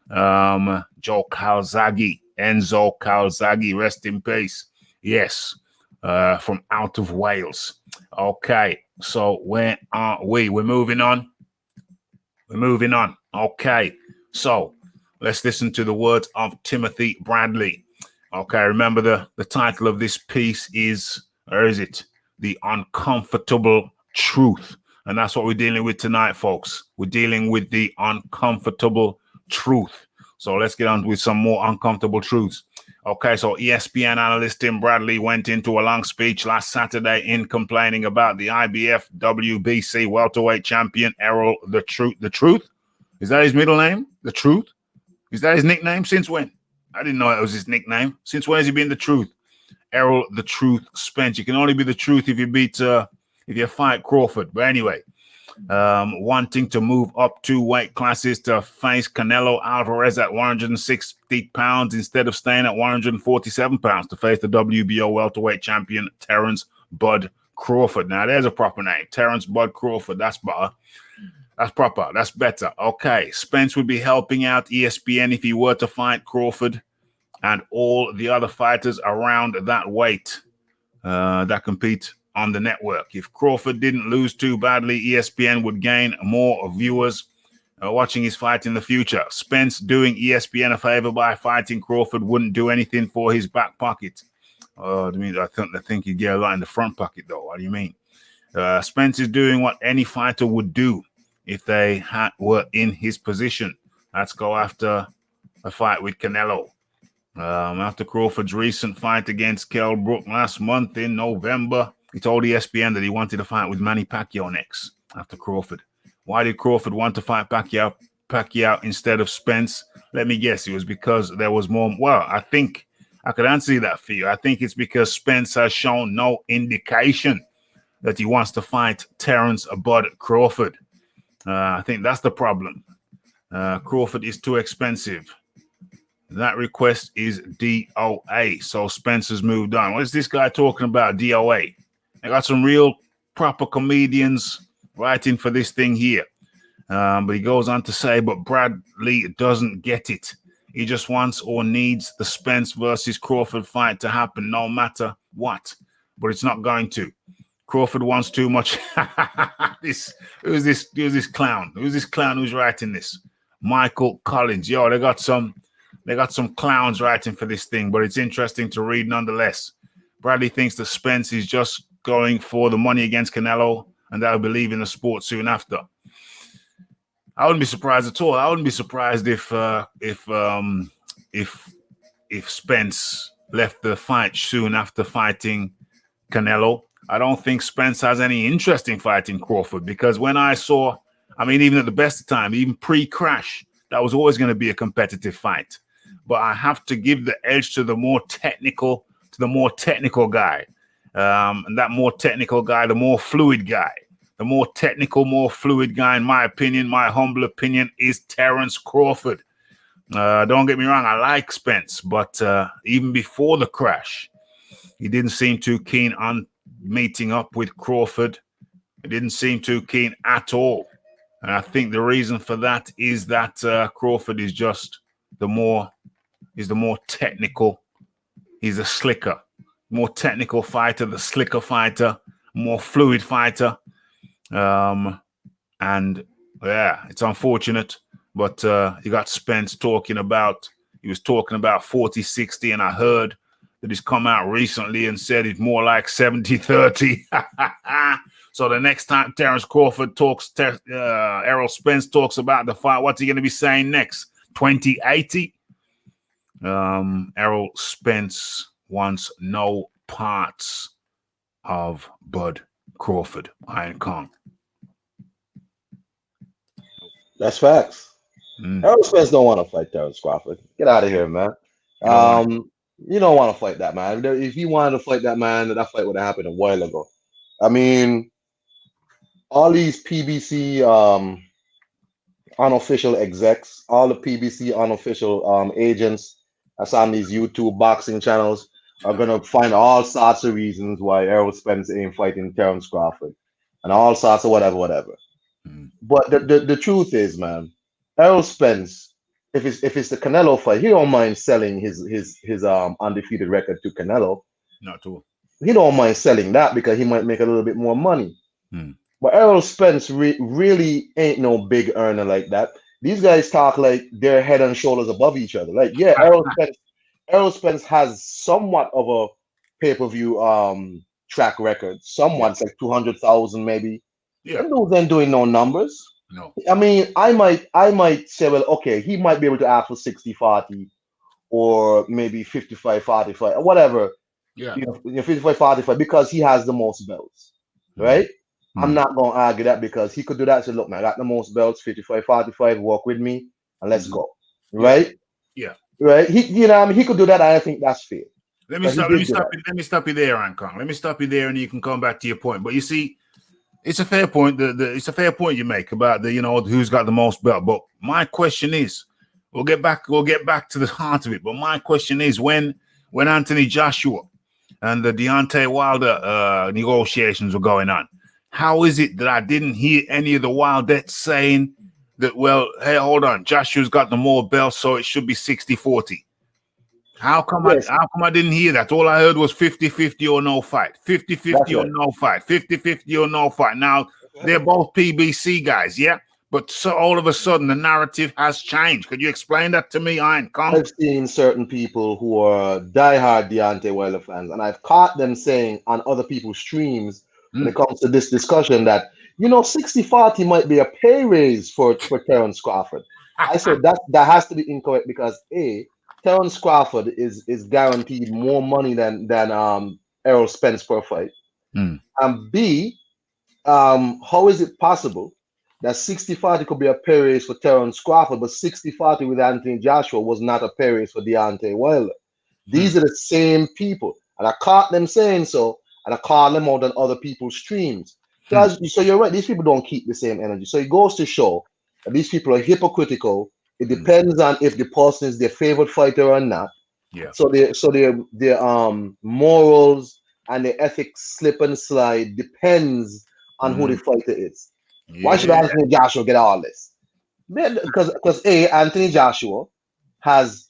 Joe Calzaghe, Enzo Calzaghe, rest in peace. Yes, from out of Wales. Okay, so where are we? We're moving on. Okay, so let's listen to the words of Timothy Bradley. Okay, remember the title of this piece is, or is it? The Uncomfortable Truth. And that's what we're dealing with tonight, folks. We're dealing with the uncomfortable truth. So let's get on with some more uncomfortable truths. Okay, so ESPN analyst Tim Bradley went into a long speech last Saturday in complaining about the IBF WBC welterweight champion Errol the Truth. Is that his middle name? The Truth? Is that his nickname? Since when? I didn't know it was his nickname. Since when has he been the Truth? Errol the Truth Spence. You can only be the Truth if you beat if you fight Crawford. But anyway, wanting to move up 2 weight classes to face Canelo Alvarez at 160 pounds instead of staying at 147 pounds to face the WBO welterweight champion Terence Bud Crawford. Now, there's a proper name. Terence Bud Crawford. That's better. That's proper. That's better. Okay. Spence would be helping out ESPN if he were to fight Crawford and all the other fighters around that weight that compete on the network. If Crawford didn't lose too badly, ESPN would gain more viewers watching his fight in the future. Spence doing ESPN a favor by fighting Crawford wouldn't do anything for his back pocket. I think he'd get a lot in the front pocket, though. What do you mean? Spence is doing what any fighter would do if they were in his position. Let's go after a fight with Canelo. After Crawford's recent fight against Kell Brook last month in November, he told ESPN that he wanted to fight with Manny Pacquiao next after Crawford. Why did Crawford want to fight Pacquiao instead of Spence? Let me guess. It was because there was more. Well, I think I could answer that for you. I think it's because Spence has shown no indication that he wants to fight Terence Bud Crawford. I think that's the problem. Crawford is too expensive. That request is DOA. So Spencer's moved on. What is this guy talking about, DOA? I got some real proper comedians writing for this thing here. But he goes on to say, but Bradley doesn't get it. He just wants or needs the Spence versus Crawford fight to happen no matter what. But it's not going to. Crawford wants too much. Who's this clown? Who's this clown who's writing this? Michael Collins. Yo, they got some clowns writing for this thing, but it's interesting to read nonetheless. Bradley thinks that Spence is just going for the money against Canelo, and that will be leaving the sport soon after. I wouldn't be surprised at all. I wouldn't be surprised if Spence left the fight soon after fighting Canelo. I don't think Spence has any interest in fighting Crawford, because when I saw, even at the best of time, even pre-crash, that was always going to be a competitive fight. But I have to give the edge to the more technical guy. And that more technical guy, the more fluid guy. The more technical, more fluid guy, in my opinion, my humble opinion, is Terence Crawford. Don't get me wrong, I like Spence, but even before the crash, he didn't seem too keen on meeting up with Crawford. He didn't seem too keen at all. And I think the reason for that is that Crawford is just the more is the more technical. He's a slicker, more technical fighter, the slicker fighter, more fluid fighter. And yeah, it's unfortunate, but you got Spence talking about, he was talking about 40-60, and I heard that he's come out recently and said it's more like 70-30. So the next time Terence Crawford talks, Errol Spence talks about the fight, what's he going to be saying next? 20-80? Errol Spence wants no parts of Bud Crawford, Iron Kong. That's facts. Errol Spence don't want to fight Terence Crawford. Get out of here, man. You don't want to fight that man. If you wanted to fight that man, that fight would have happened a while ago. I mean, all these PBC unofficial execs, all the PBC unofficial agents that's on these YouTube boxing channels are gonna find all sorts of reasons why Errol Spence ain't fighting Terence Crawford, and all sorts of whatever. But the truth is, man, Errol Spence, if it's the Canelo fight, he don't mind selling his undefeated record to Canelo. Not too. He don't mind selling that because he might make a little bit more money. But Errol Spence really ain't no big earner like that. These guys talk like they're head and shoulders above each other. Like, yeah, Errol Spence has somewhat of a pay-per-view track record. Somewhat, it's like 200,000 maybe. Yeah. And those ain't doing no numbers. No. I mean, I might say, well, okay, he might be able to ask for 60-40 or maybe 55-45 or whatever. Yeah. 55-45 because he has the most belts, right? I'm not going to argue that because he could do that. Say, look, man, I got the most belts, 55-45, work with me and let's go, right? Yeah. Right? He could do that. And I think that's fair. Let me stop you there, Ankon. Let me stop you there, and you can come back to your point. But you see, it's a fair point. It's a fair point you make about who's got the most belt. But my question is, we'll get back to the heart of it. But my question is, when Anthony Joshua and the Deontay Wilder negotiations were going on, how is it that I didn't hear any of the Wildettes saying that, well, hey, hold on, Joshua's got the more belts, so it should be 60-40? How come I didn't hear that? All I heard was 50-50 or no fight. 50-50 or no fight. 50-50 or no fight. Now, they're both PBC guys, yeah? But so all of a sudden, the narrative has changed. Could you explain that to me, Iron Kong? I've seen certain people who are diehard Deontay Wilder fans, and I've caught them saying on other people's streams when it comes to this discussion that, 60-40 might be a pay raise for Terence Crawford. I said that has to be incorrect because A, Terence Crawford is guaranteed more money than Errol Spence per fight. And B, how is it possible that 60-40 could be a pay raise for Terence Crawford, but 60-40 with Anthony Joshua was not a pay raise for Deontay Wilder? These are the same people, and I caught them saying so, and I call them out on other people's streams. So you're right, these people don't keep the same energy. So it goes to show that these people are hypocritical. It depends on if the person is their favorite fighter or not. Yeah. So their morals and their ethics slip and slide depends on who the fighter is. Yeah. Why should Anthony Joshua get all this? Because Anthony Joshua has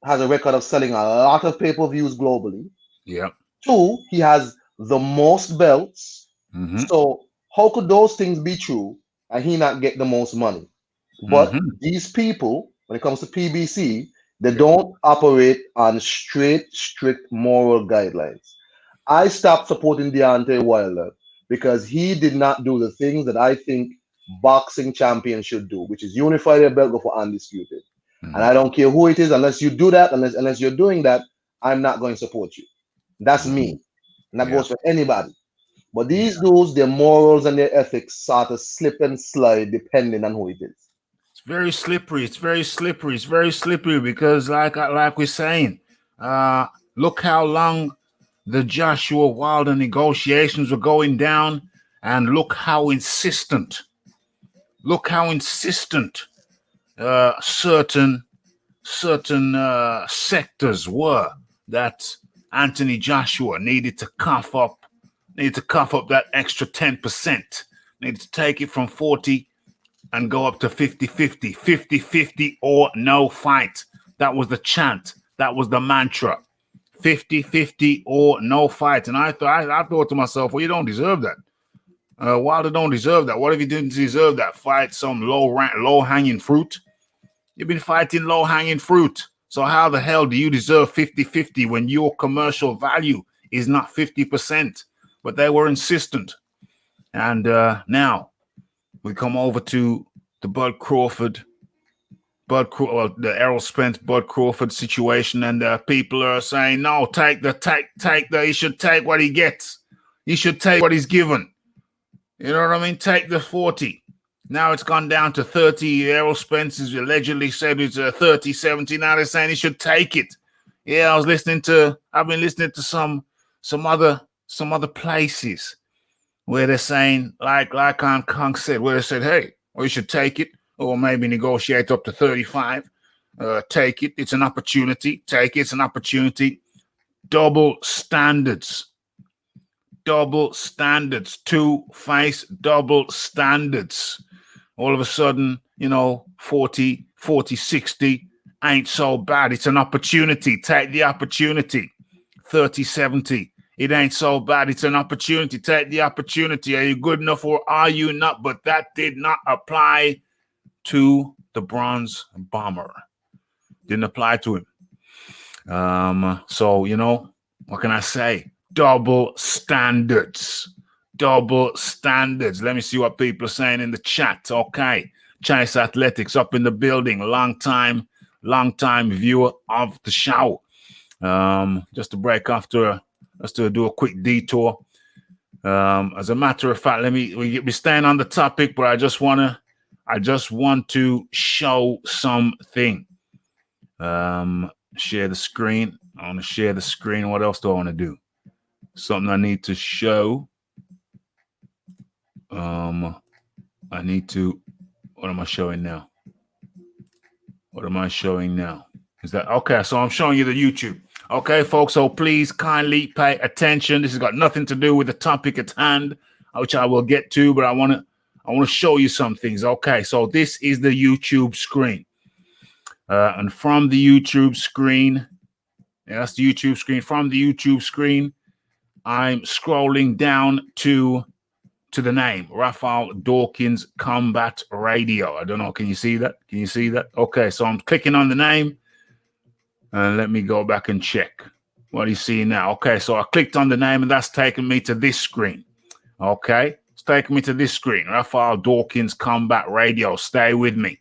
a record of selling a lot of pay-per-views globally. Yeah. 2, he has the most belts. So how could those things be true and he not get the most money? But these people, when it comes to PBC, they don't operate on strict moral guidelines. I stopped supporting Deontay Wilder because he did not do the things that I think boxing champions should do, which is unify their belt, go for undisputed. And I don't care who it is, unless you do that, unless you're doing that, I'm not going to support you. That's me. And that goes for anybody. But these dudes, their morals and their ethics sort of slip and slide depending on who it is. It's very slippery. It's very slippery because like we're saying, look how long the Joshua Wilder negotiations were going down, and look how insistent certain sectors were that Anthony Joshua needed to cough up that extra 10%, needed to take it from 40 and go up to 50-50 or no fight. That was the chant That was the mantra. 50-50 or no fight. And I thought to myself, well, you don't deserve that. Wilder don't deserve that. What if you didn't deserve that? Fight some low-hanging fruit. You've been fighting low-hanging fruit. So how the hell do you deserve 50-50 when your commercial value is not 50%? But they were insistent. And now we come over to the the Errol Spence, Bud Crawford situation, and people are saying, no, he should take what he gets. He should take what he's given. You know what I mean? Take the 40. Now it's gone down to 30. Errol Spence is allegedly said it's 30-70. Now they're saying he should take it. Yeah, I've been listening to some other places where they're saying, like Kong said, where they said, hey, well, you should take it, or maybe negotiate up to 35. Take it. It's an opportunity. Take it. It's an opportunity. Double standards. Double standards. Two-face double standards. All of a sudden, 40, 60 ain't so bad. It's an opportunity. Take the opportunity. 30-70. It ain't so bad. It's an opportunity. Take the opportunity. Are you good enough or are you not? But that did not apply to the Bronze Bomber. Didn't apply to him. So, what can I say? Double standards. Double standards. Let me see what people are saying in the chat. Okay. Chase Athletics up in the building. Long time viewer of the show. Just to break after, let's do a quick detour. As a matter of fact, we staying on the topic, but I just want to show something. Share the screen. I want to share the screen. What else do I want to do? Something I need to show. What am I showing now? Is that okay? So I'm showing you the YouTube. Okay, folks. So please kindly pay attention. This has got nothing to do with the topic at hand, which I will get to, but I want to show you some things. Okay, so this is the YouTube screen. And from the YouTube screen, that's the YouTube screen. From the YouTube screen, I'm scrolling down to the name, Raphael Dawkins Combat Radio. I don't know. Can you see that? Okay, so I'm clicking on the name. And let me go back and check. What do you see now? Okay, so I clicked on the name, and that's taken me to this screen. Okay, it's taken me to this screen. Raphael Dawkins Combat Radio. Stay with me.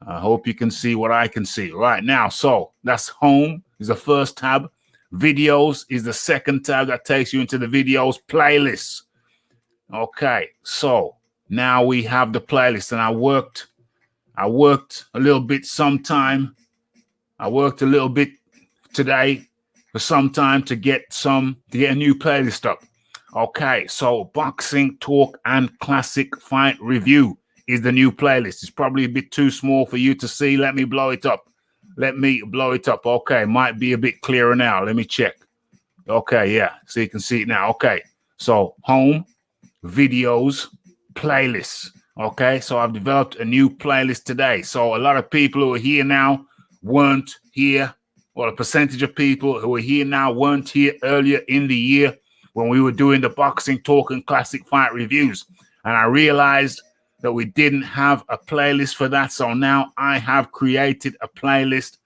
I hope you can see what I can see right now. So that's home is the first tab. Videos is the second tab that takes you into the videos playlist. Okay, so now we have the playlist, and I worked a little bit sometime. I worked a little bit today for some time to get a new playlist up. Okay, so Boxing Talk and Classic Fight Review is the new playlist. It's probably a bit too small for you to see. Let me blow it up. Okay, might be a bit clearer now. Let me check. Okay, yeah, so you can see it now. Okay, so home, videos, playlists. Okay, so I've developed a new playlist today. So a lot of people who are here now weren't here. Well, a percentage of people who are here now weren't here earlier in the year when we were doing the Boxing Talk and Classic Fight Reviews. And I realized that we didn't have a playlist for that. So now I have created a playlist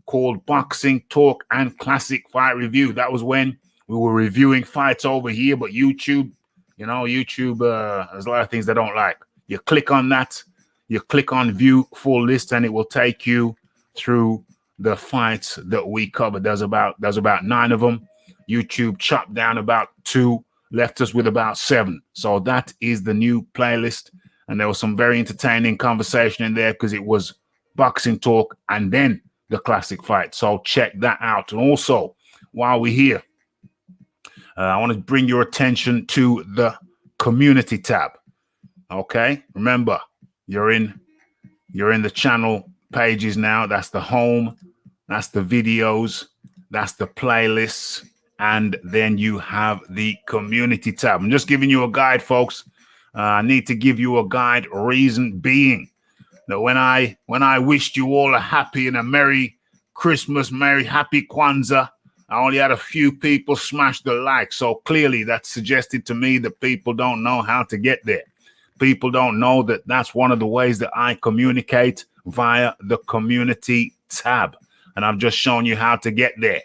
called Boxing Talk and Classic Fight Review. That was when we were reviewing fights over here, but YouTube, there's a lot of things they don't like. You click on that, you click on view full list, and it will take you through the fights that we covered. There's about 9 of them. YouTube chopped down about 2, left us with about 7. So that is the new playlist. And there was some very entertaining conversation in there because it was Boxing Talk and then the classic fight. So check that out. And also, while we're here, I want to bring your attention to the community tab. Okay, remember, you're in the channel pages now. That's the home, that's the videos, that's the playlists, and then you have the community tab. I'm just giving you a guide, folks. I need to give you a guide. Reason being that when I wished you all a happy and a merry Christmas, Merry, Happy Kwanzaa. I only had a few people smash the like. So clearly that suggested to me that people don't know how to get there. People don't know that that's one of the ways that I communicate via the community tab. And I've just shown you how to get there.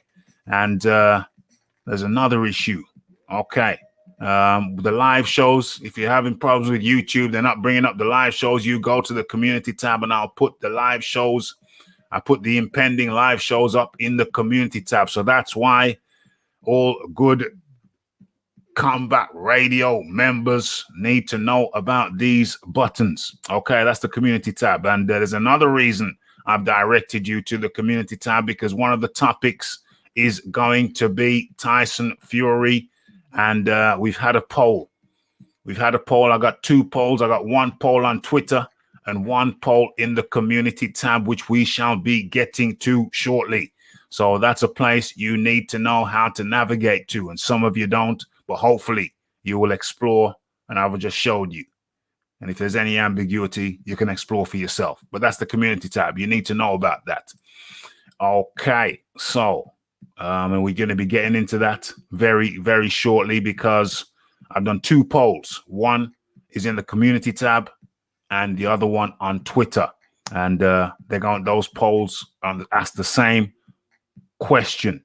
And there's another issue. Okay. The live shows, if you're having problems with YouTube, they're not bringing up the live shows, you go to the community tab and I'll put the live shows. I put the impending live shows up in the community tab. So that's why all good Combat Radio members need to know about these buttons. Okay, that's the community tab. And there's another reason I've directed you to the community tab, because one of the topics is going to be Tyson Fury. And we've had a poll. I got 2 polls. I got 1 poll on Twitter and 1 poll in the community tab, which we shall be getting to shortly. So that's a place you need to know how to navigate to. And some of you don't, but hopefully you will explore. And I've just showed you. And if there's any ambiguity, you can explore for yourself. But that's the community tab. You need to know about that. Okay, so and we're going to be getting into that very, very shortly, because I've done 2 polls. One is in the community tab and the other one on Twitter. And they're going, those polls ask the same question.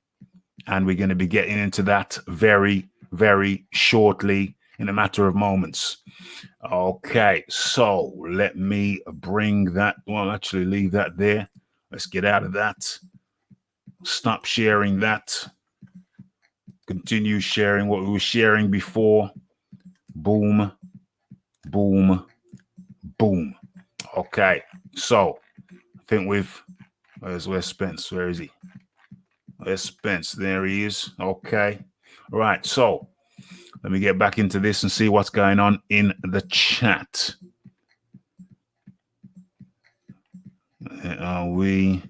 And we're going to be getting into that very, very shortly, in a matter of moments. Okay, so let me bring that. Well, actually leave that there. Let's get out of that. Stop sharing that. Continue sharing what we were sharing before. Boom, boom, boom. Okay, so I think where's Spence? Where is he? Where's Spence? There he is. Okay. All right, so let me get back into this and see what's going on in the chat. Are we...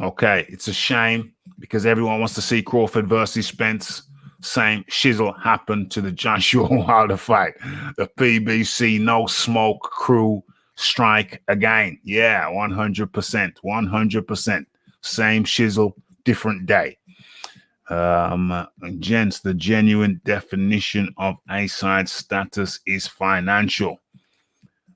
Okay, it's a shame because everyone wants to see Crawford versus Spence. Same shizzle happened to the Joshua Wilder fight. The PBC no smoke crew strike again. Yeah, 100%. 100%. Same shizzle, different day. Gents, the genuine definition of A-side status is financial.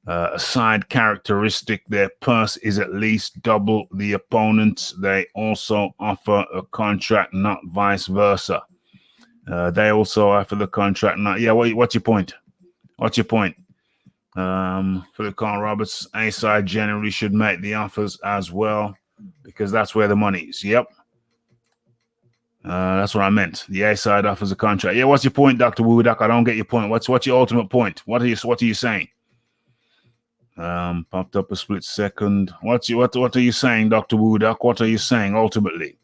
A side characteristic, their purse is at least double the opponent's. They also offer a contract, not vice versa. They also offer the contract, not... Yeah, what's your point? What's your point? Philip Carl Roberts, A-side generally should make the offers as well, because that's where the money is. Yep. That's what I meant. The A-side offers a contract. Yeah, what's your point, Dr. Woodak? I don't get your point. What's your ultimate point? What are you saying? Popped up a split second. What are you saying, Dr. Woodak? What are you saying ultimately?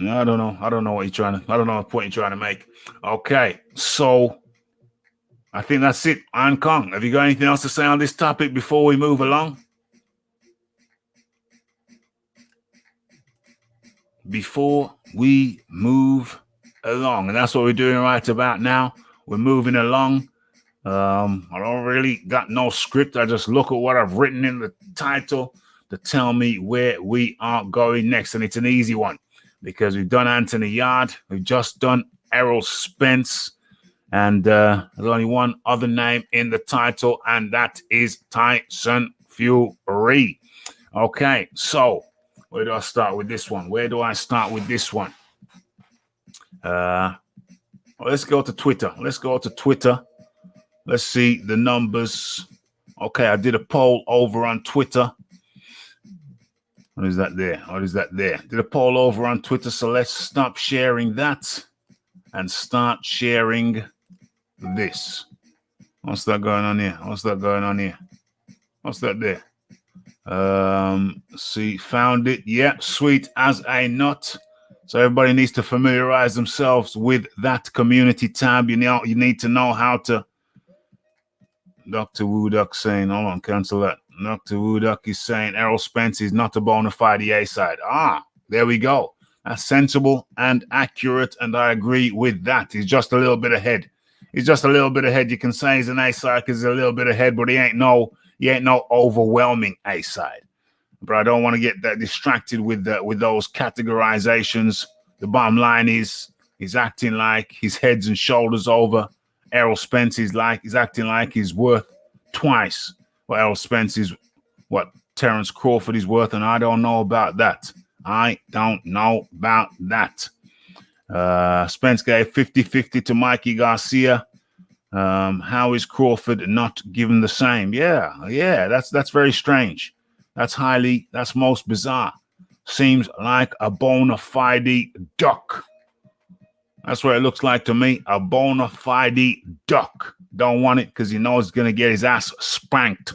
I don't know. I don't know what point you're trying to make. Okay, so I think that's it. Iron Kong, have you got anything else to say on this topic before we move along? Before we move along, and that's what we're doing right about now. We're moving along. I don't really got no script. I just look at what I've written in the title to tell me where we are going next. And it's an easy one because we've done Anthony Yarde. We've just done Errol Spence. And there's only one other name in the title, and that is Tyson Fury. Okay, so where do I start with this one? Let's go to Twitter. Let's see the numbers. Okay, I did a poll over on Twitter. What is that there? Did a poll over on Twitter, so let's stop sharing that and start sharing this. What's that going on here? What's that there? See, found it. Yeah, sweet as a nut. So everybody needs to familiarize themselves with that community tab. You need to know how to. Dr. Wooduck saying, hold on, cancel that. Dr. Wooduck is saying Errol Spence is not a bona fide A-side. There we go. That's sensible and accurate, and I agree with that. He's just a little bit ahead. You can say he's an A-side because he's a little bit ahead, but he ain't no He ain't no overwhelming A side. But I don't want to get that distracted with those categorizations. The bottom line is he's acting like he's heads and shoulders over. Errol Spence is acting like he's worth twice what Errol Spence is, what Terence Crawford is worth, and I don't know about that. I don't know about that. Spence gave 50-50 to Mikey Garcia. How is Crawford not given the same? Yeah, that's very strange. That's most bizarre. Seems like a bona fide duck. That's what it looks like to me. A bona fide duck. Don't want it because he knows he's going to get his ass spanked.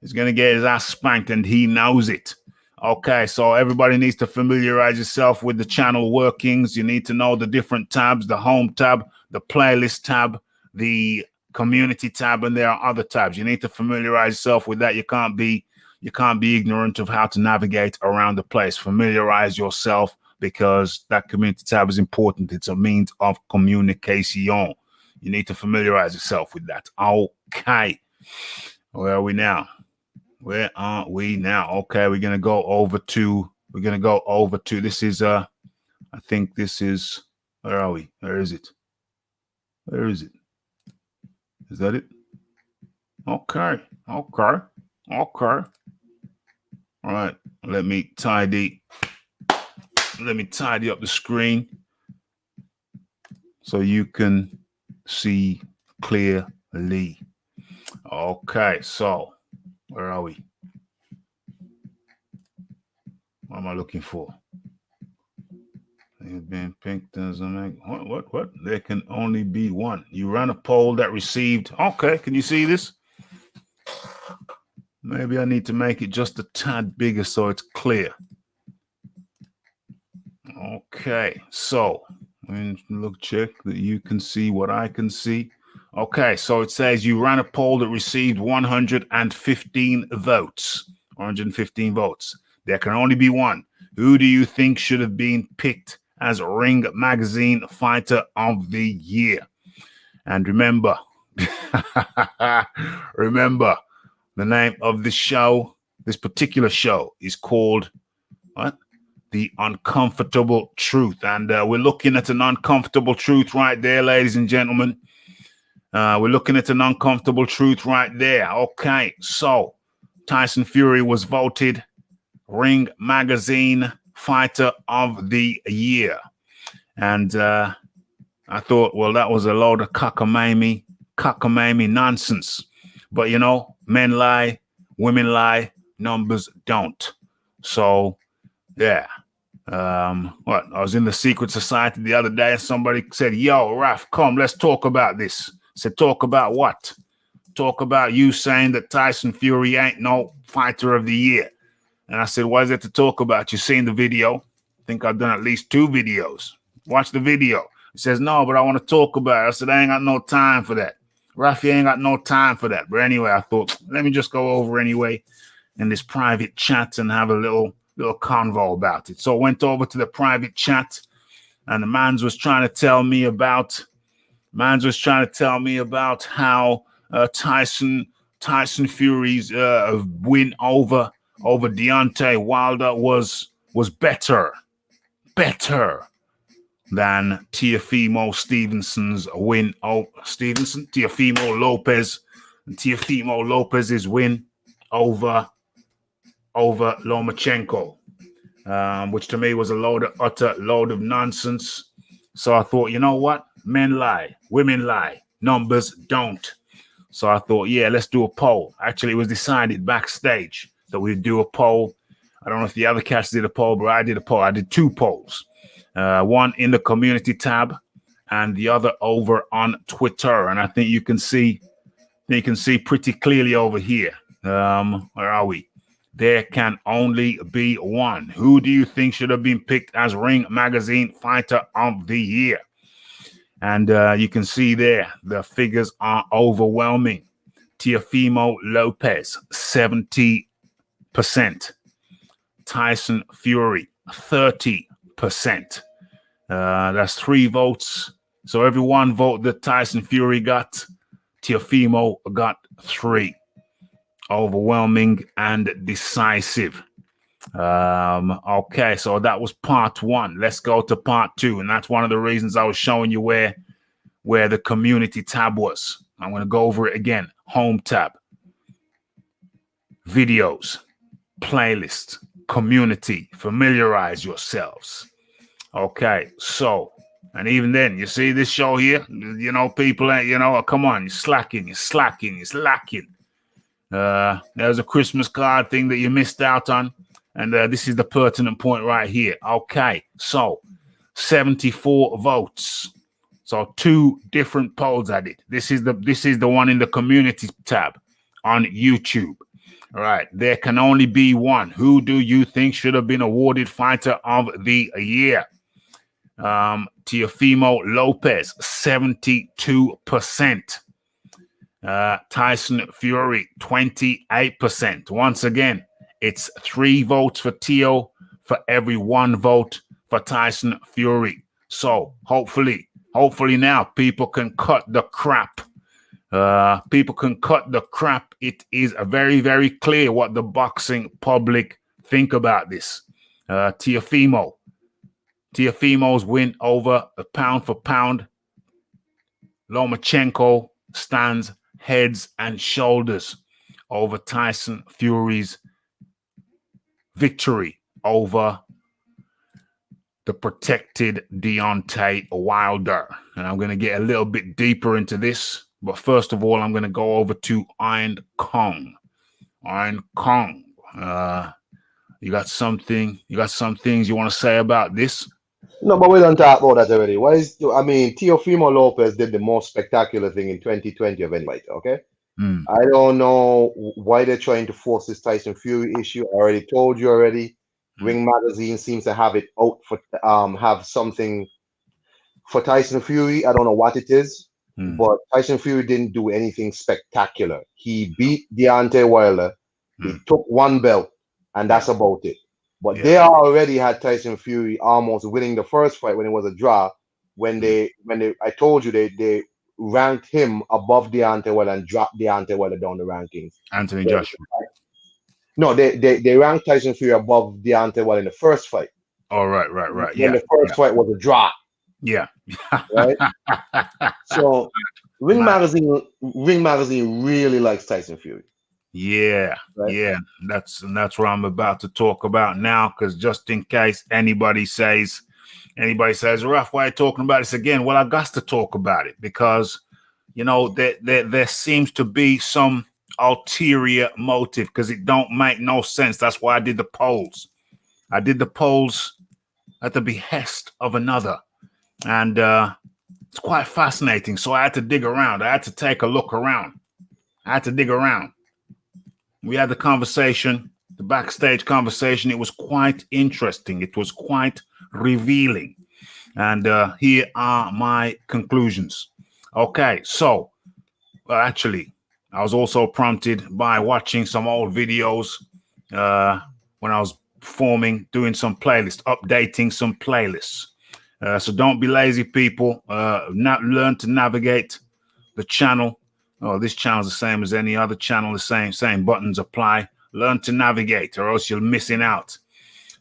He's going to get his ass spanked and he knows it. Okay, so everybody needs to familiarize yourself with the channel workings. You need to know the different tabs, the home tab, the playlist tab, the community tab, and there are other tabs. You need to familiarize yourself with that. You can't be ignorant of how to navigate around the place. Familiarize yourself because that community tab is important. It's a means of communication. You need to familiarize yourself with that. Okay. Where are we now? Where are we now? Okay, we're gonna go over to this is I think this is, where are we? Where is it? Where is it? Is that it? Okay. All right. Let me tidy up the screen so you can see clearly. Okay, so where are we? What am I looking for? They've been picked as a what? There can only be one. You ran a poll that received. Okay, can you see this? Maybe I need to make it just a tad bigger so it's clear. Okay, so check that you can see what I can see. Okay, so it says you ran a poll that received 115 votes. 115 votes. There can only be one. Who do you think should have been picked as Ring Magazine Fighter of the Year? And remember, the name of this show, this particular show, is called what? The Uncomfortable Truth. And we're looking at an uncomfortable truth right there, ladies and gentlemen. We're looking at an uncomfortable truth right there. Okay, so Tyson Fury was voted Ring Magazine Fighter of the Year. And I thought, well, that was a load of cockamamie nonsense. But, you know, men lie, women lie, numbers don't. So, yeah. I was in the secret society the other day and somebody said, yo, Raf, come, let's talk about this. I said, talk about what? Talk about you saying that Tyson Fury ain't no fighter of the year. And I said, what is there to talk about? You seen the video? I think I've done at least 2 videos. Watch the video. He says, no, but I want to talk about it. I said, I ain't got no time for that. Rafi ain't got no time for that. But anyway, I thought, let me just go over anyway in this private chat and have a little convo about it. So I went over to the private chat and the mans was trying to tell me about how Tyson Fury's win over Deontay Wilder was better than Teofimo Stevenson's win. Teofimo Lopez's win over Lomachenko, which to me was utter load of nonsense. So I thought, you know what? Men lie, women lie, numbers don't. So I thought, yeah, let's do a poll. Actually, it was decided backstage that we'd do a poll. I don't know if the other cats did a poll, but I did a poll. I did 2 polls. One in the community tab and the other over on Twitter. And I think you can see pretty clearly over here. Where are we? There can only be one. Who do you think should have been picked as Ring Magazine Fighter of the Year? And you can see there, the figures are overwhelming. Teofimo Lopez, 70%. Tyson Fury, 30%. That's 3 votes. So every 1 vote that Tyson Fury got, Teofimo got 3. overwhelming and decisive. Okay, so that was part 1. Let's go to part 2, and that's one of the reasons I was showing you where the community tab was. I'm going to go over it again. Home tab, videos, playlist, community. Familiarize yourselves. Okay, so, and even then, you see this show here, you know, people ain't, you know, come on, you're slacking. There's a Christmas card thing that you missed out on. And this is the pertinent point right here. Okay, so 74 votes. So 2 different polls I did. This is the one in the community tab on YouTube. All right, there can only be one. Who do you think should have been awarded Fighter of the Year? Teofimo Lopez, 72%. Tyson Fury, 28%. Once again, it's 3 votes for Teo for every 1 vote for Tyson Fury. So hopefully now people can cut the crap. It is very, very clear what the boxing public think about this. Teofimo's win over a pound for pound. Lomachenko stands heads and shoulders over Tyson Fury's victory over the protected Deontay Wilder. And I'm going to get a little bit deeper into this. But first of all, I'm going to go over to Iron Kong. Iron Kong, you got some things you want to say about this? No, but we don't talk about that already. Teofimo Lopez did the most spectacular thing in 2020 of any fight, okay? I don't know why they're trying to force this Tyson Fury issue. I already told you already. Ring Magazine seems to have it out for have something for Tyson Fury. I don't know what it is, but Tyson Fury didn't do anything spectacular. He beat Deontay Wilder. He took 1 belt, and that's about it. But they already had Tyson Fury almost winning the first fight when it was a draw. I told you they ranked him above Deontay Wilder and dropped Deontay Wilder down the rankings. Anthony Joshua. No, they ranked Tyson Fury above Deontay Wilder in the first fight. Oh, right. When the first fight was a draw. Yeah. Right? So Ring Magazine really likes Tyson Fury. Yeah, right? Yeah. That's what I'm about to talk about now, because just in case anybody says, Raf, why are you talking about this again? Well, I got to talk about it because, you know, there seems to be some ulterior motive, because it don't make no sense. That's why I did the polls. I did the polls at the behest of another, and it's quite fascinating. So I had to dig around. I had to take a look around. I had to dig around. We had the conversation, the backstage conversation. It was quite interesting. It was quite revealing. And here are my conclusions. Okay, so actually, I was also prompted by watching some old videos when I was doing some playlists, updating some playlists. So don't be lazy, people. Learn to navigate the channel. Oh, this channel's the same as any other channel. The same buttons apply. Learn to navigate, or else you're missing out.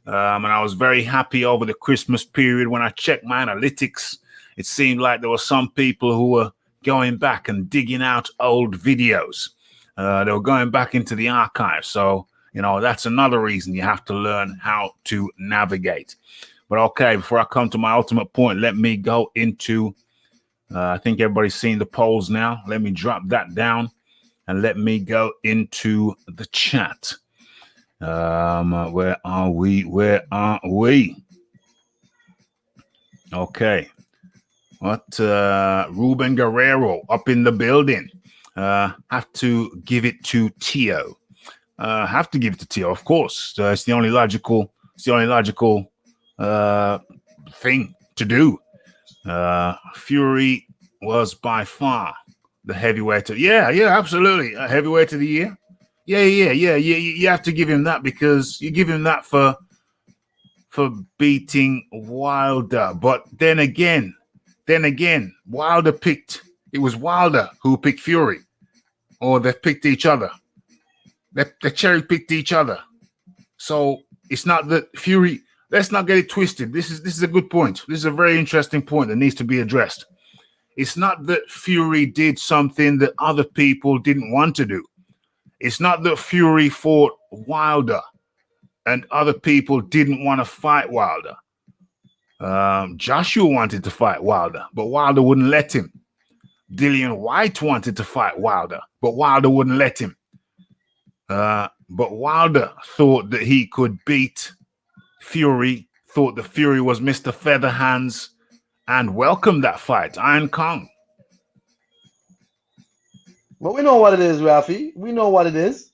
And I was very happy over the Christmas period when I checked my analytics. It seemed like there were some people who were going back and digging out old videos. They were going back into the archive. So, you know, that's another reason you have to learn how to navigate. But okay, before I come to my ultimate point, let me go into, I think everybody's seen the polls now. Let me drop that down and let me go into the chat. Where are we? Okay. Ruben Guerrero up in the building. Have to give it to Teo. Have to give it to Teo, of course. It's the only logical thing to do. Fury was by far the heavyweight. Yeah, absolutely. Heavyweight of the year. Yeah. You have to give him that, because you give him that for beating Wilder. But then again, Wilder it was Wilder who picked Fury, or they picked each other. They cherry picked each other. So it's not that Fury. Let's not get it twisted. This is a good point. This is a very interesting point that needs to be addressed. It's not that Fury did something that other people didn't want to do. It's not that Fury fought Wilder and other people didn't want to fight Wilder. Joshua wanted to fight Wilder, but Wilder wouldn't let him. Dillian White wanted to fight Wilder, but Wilder wouldn't let him. But Wilder thought that he could beat Fury, thought that Fury was Mr. Featherhands, and welcomed that fight. Iron Kong. But we know what it is, Rafi. We know what it is.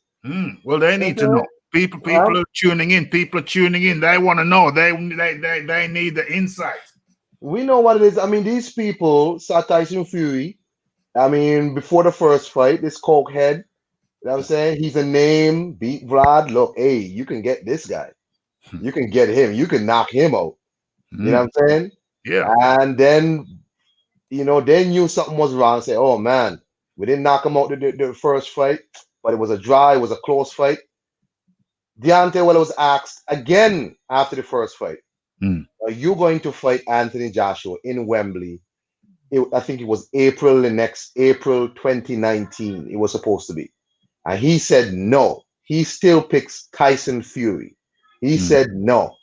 Well, they need to know. People are tuning in. People are tuning in. They want to know. They need the insight. We know what it is. I mean, these people saw Tyson Fury. I mean, before the first fight, this cokehead, you know what I'm saying? He's a name, beat Vlad. Look, hey, you can get this guy. You can get him. You can knock him out. You know what I'm saying? Yeah. And then, they knew something was wrong. Say, oh, man, we didn't knock him out the first fight, but it was a close fight. Deontay Wilder was asked again after the first fight, are you going to fight Anthony Joshua in Wembley? I think it was April 2019, it was supposed to be. And he said no. He still picks Tyson Fury. He said no.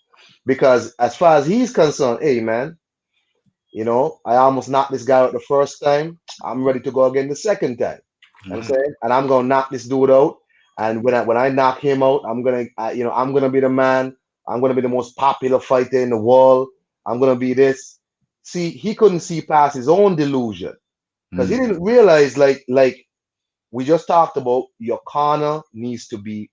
Because as far as he's concerned, hey, man, I almost knocked this guy out the first time. I'm ready to go again the second time. You know what I'm saying? And I'm going to knock this dude out. And when I knock him out, I'm gonna be the man. I'm gonna be the most popular fighter in the world. I'm gonna be this. See, he couldn't see past his own delusion because he didn't realize, like we just talked about, your corner needs to be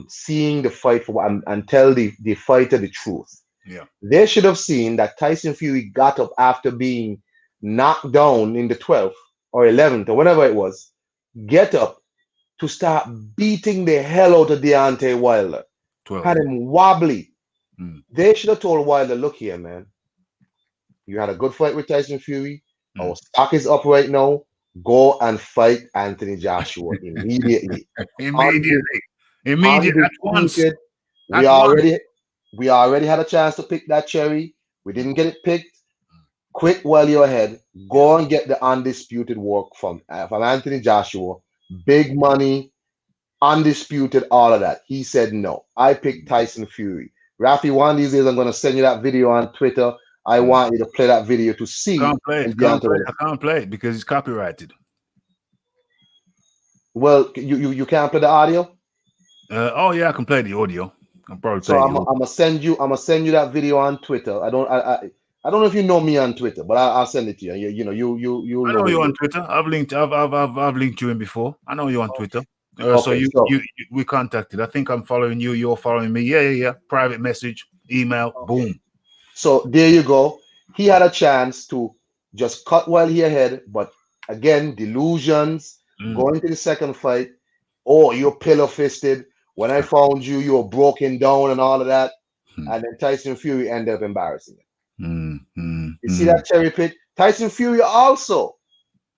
seeing the fight for and tell the fighter the truth. Yeah, they should have seen that Tyson Fury got up after being knocked down in the 12th or 11th or whatever it was. Get up to start beating the hell out of Deontay Wilder. 12. Had him wobbly. They should have told Wilder, look here, man. You had a good fight with Tyson Fury. Our stock is up right now. Go and fight Anthony Joshua immediately. Immediately. At once. We already had a chance to pick that cherry. We didn't get it picked. Quick while you're ahead. Go and get the undisputed work from Anthony Joshua. Big money, undisputed, all of that. He said no. I picked Tyson Fury. Rafi, one of these days I'm going to send you that video on Twitter. I want you to play that video to see. I can't play it because it's copyrighted. Well, you can't play the audio? Oh yeah, I can play the audio. I'm gonna send you that video on Twitter. I don't know if you know me on Twitter, but I'll send it to you. You know I know you on Twitter. I've linked you in before. I know you on Twitter. So we contacted. I think I'm following you. You're following me. Yeah. Private message, email, boom. So there you go. He had a chance to just cut while he ahead, but again, delusions. Going to the second fight. Oh, you're pillow fisted. When I found you, you were broken down and all of that. And then Tyson Fury ended up embarrassing him. You see that cherry pick? Tyson Fury also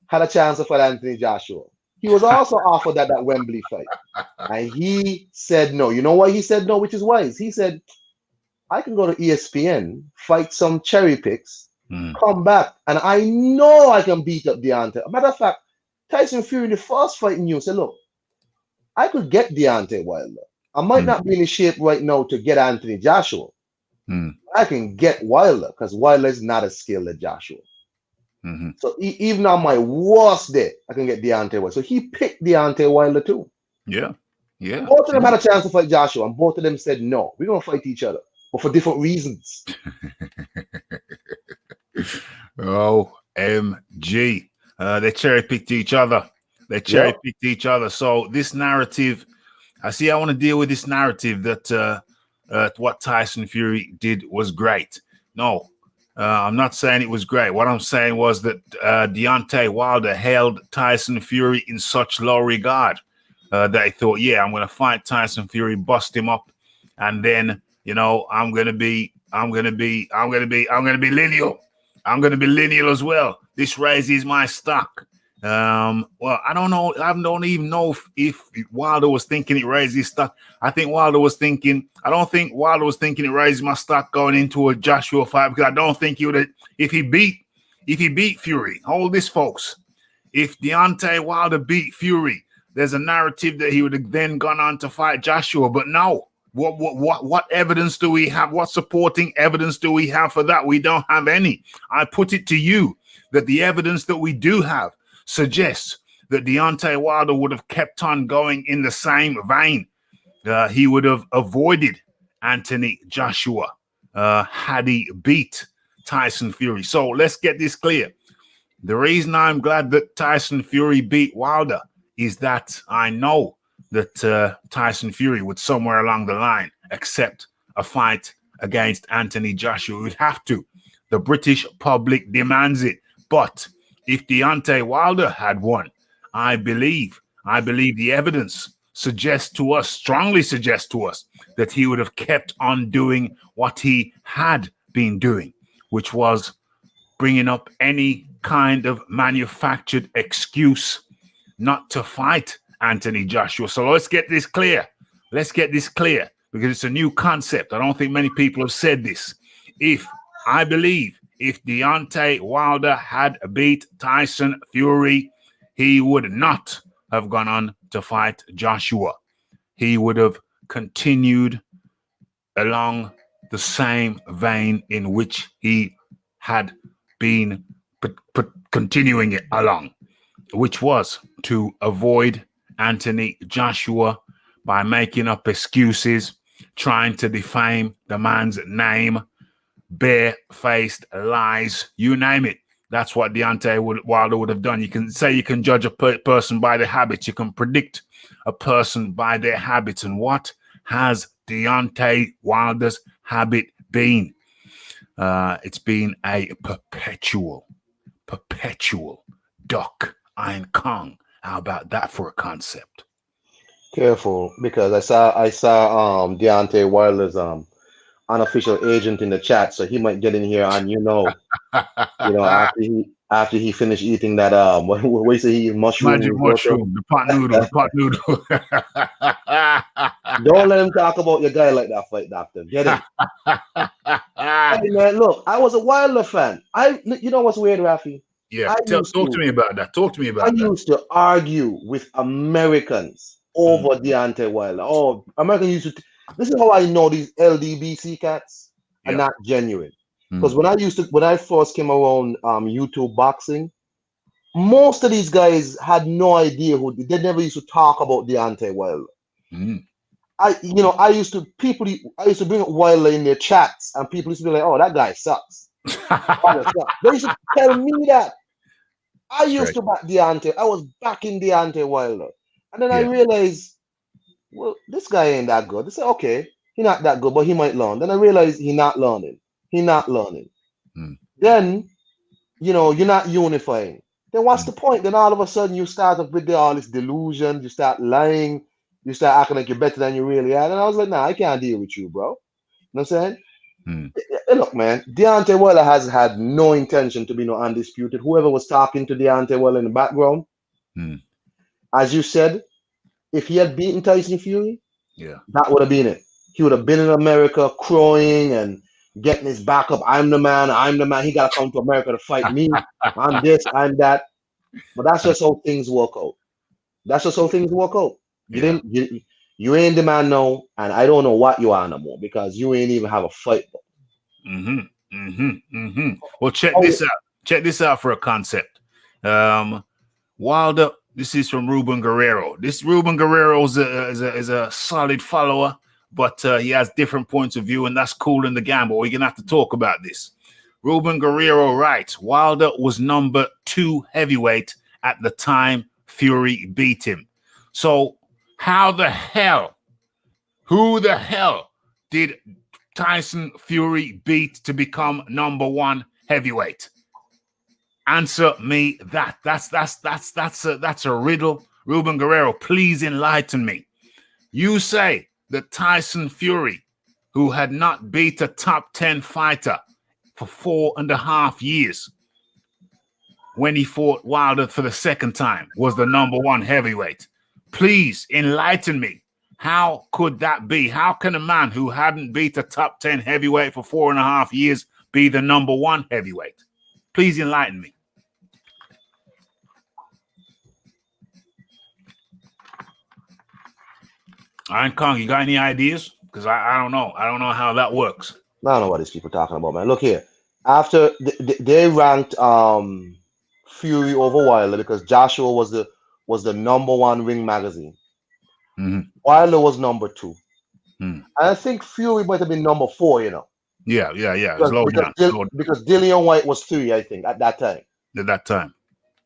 had a chance to fight Anthony Joshua. He was also offered that Wembley fight. And he said no. You know why he said no, which is wise? He said, I can go to ESPN, fight some cherry picks, come back, and I know I can beat up Deontay. Matter of fact, Tyson Fury in the first fight in you said, look, I could get Deontay Wilder. I might not be in shape right now to get Anthony Joshua. I can get Wilder because Wilder is not as skilled as Joshua. So even on my worst day, I can get Deontay Wilder. So he picked Deontay Wilder too. Yeah. Both of them had a chance to fight Joshua, and both of them said no. We're gonna fight each other, but for different reasons. OMG. They cherry picked each other. So this narrative, I want to deal with this narrative that what Tyson Fury did was great. No, I'm not saying it was great. What I'm saying was that Deontay Wilder held Tyson Fury in such low regard that he thought, I'm going to fight Tyson Fury, bust him up, and then I'm going to be lineal. I'm going to be lineal as well. This raises my stock. Well, I don't know. I don't even know if Wilder was thinking it raised his stock. I think Wilder was thinking. I don't think Wilder was thinking it raised my stock going into a Joshua fight, because I don't think he would have, if he beat Fury. Hold this, folks. If Deontay Wilder beat Fury, there's a narrative that he would have then gone on to fight Joshua. But no. What evidence do we have? What supporting evidence do we have for that? We don't have any. I put it to you that the evidence that we do have suggests that Deontay Wilder would have kept on going in the same vein. He would have avoided Anthony Joshua had he beat Tyson Fury. So let's get this clear. The reason I'm glad that Tyson Fury beat Wilder is that I know that Tyson Fury would somewhere along the line accept a fight against Anthony Joshua. He would have to. The British public demands it. But if Deontay Wilder had won, I believe the evidence strongly suggests to us that he would have kept on doing what he had been doing, which was bringing up any kind of manufactured excuse not to fight Anthony Joshua. So let's get this clear. Because it's a new concept. I don't think many people have said this. If Deontay Wilder had beat Tyson Fury, he would not have gone on to fight Joshua. He would have continued along the same vein in which he had been continuing it along, which was to avoid Anthony Joshua by making up excuses, trying to defame the man's name, bare-faced lies, you name it. That's what Deontay Wilder would have done. You can say you can judge a person by their habits. You can predict a person by their habits. And what has Deontay Wilder's habit been? It's been a perpetual duck Iron Kong. How about that for a concept? Careful, because I saw Deontay Wilder's unofficial agent in the chat, so he might get in here and after he finished eating that what you say he mushroom, magic mushroom, the pot noodle. Don't let him talk about your guy like that, fight doctor. Get him. Hey man, look, I was a Wilder fan. You know what's weird, Rafi? Yeah, talk to me about that. I used to argue with Americans over Deontay Wilder. Oh, Americans used to. This is how I know these LDBC cats are not genuine. Because when I first came around YouTube boxing, most of these guys had no idea they never used to talk about Deontay Wilder. I used to bring up Wilder in their chats, and people used to be like, "Oh, that guy sucks." They used to tell me that. I used to back Deontay. I was backing Deontay Wilder, and then I realized, well, this guy ain't that good. They say, okay, he's not that good, but he might learn. Then I realized he's not learning. Then, you're not unifying. Then what's the point? Then all of a sudden you start up with all this delusion. You start lying. You start acting like you're better than you really are. And I was like, nah, I can't deal with you, bro. You know what I'm saying? Hey, look, man, Deontay Wilder has had no intention to be no undisputed. Whoever was talking to Deontay Wilder in the background, as you said, if he had beaten Tyson Fury, that would have been it. He would have been in America crowing and getting his back up. I'm the man. He got to come to America to fight me. I'm this, I'm that. But that's just how things work out. You ain't the man now, and I don't know what you are no more, because you ain't even have a fight. Well, check this out for a concept. Wilder, this is from Ruben Guerrero. This Ruben Guerrero is a solid follower, but he has different points of view, and that's cool in the game, but we're going to have to talk about this. Ruben Guerrero writes, Wilder was number 2 heavyweight at the time Fury beat him. So who the hell did Tyson Fury beat to become number 1 heavyweight? Answer me that. That's a riddle. Ruben Guerrero, please enlighten me. You say that Tyson Fury, who had not beat a top 10 fighter for 4.5 years, when he fought Wilder for the second time was the #1 heavyweight. Please enlighten me. How could that be? How can a man who hadn't beat a top 10 heavyweight for 4.5 years be the #1 heavyweight? Please enlighten me. Iron Kong, you got any ideas? Because I don't know. I don't know how that works. I don't know what these people talking about, man. Look here. After they ranked Fury over Wilder because Joshua was the #1 Ring magazine. Mm-hmm. Wilder was #2. Mm. And I think Fury might have been #4, you know. Yeah. Because Dillian White was 3, I think, at that time. At that time.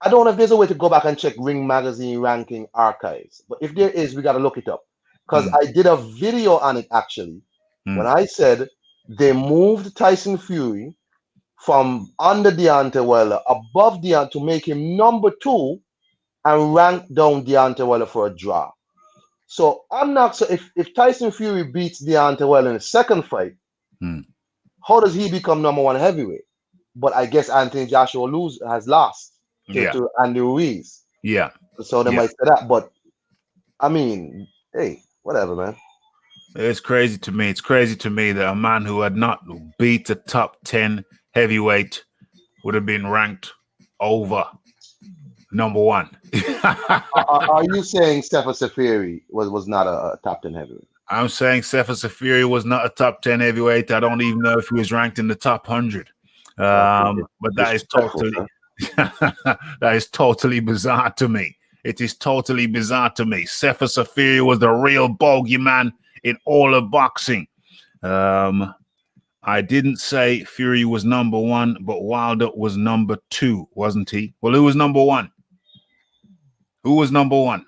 I don't know if there's a way to go back and check Ring magazine ranking archives, but if there is, we got to look it up. Because I did a video on it actually when I said they moved Tyson Fury from under Deontay Wilder above Deontay to make him #2 and rank down Deontay Wilder for a draw. So I'm not so if Tyson Fury beats Deontay Wilder in the second fight, how does he become #1 heavyweight? But I guess Anthony Joshua has lost to Andy Ruiz. Yeah. So they might say that. But I mean, hey, whatever, man. It's crazy to me. It's crazy to me that a man who had not beat a top 10 heavyweight would have been ranked over #1. Are you saying Stephen Fury was not a top 10 heavyweight? I'm saying Stephen Fury was not a top 10 heavyweight. I don't even know if he was ranked in the top 100. But that is totally that is totally bizarre to me. It is totally bizarre to me. Stephen Fury was the real bogeyman in all of boxing. I didn't say Fury was #1, but Wilder was #2, wasn't he? Well, who was #1? Who was #1?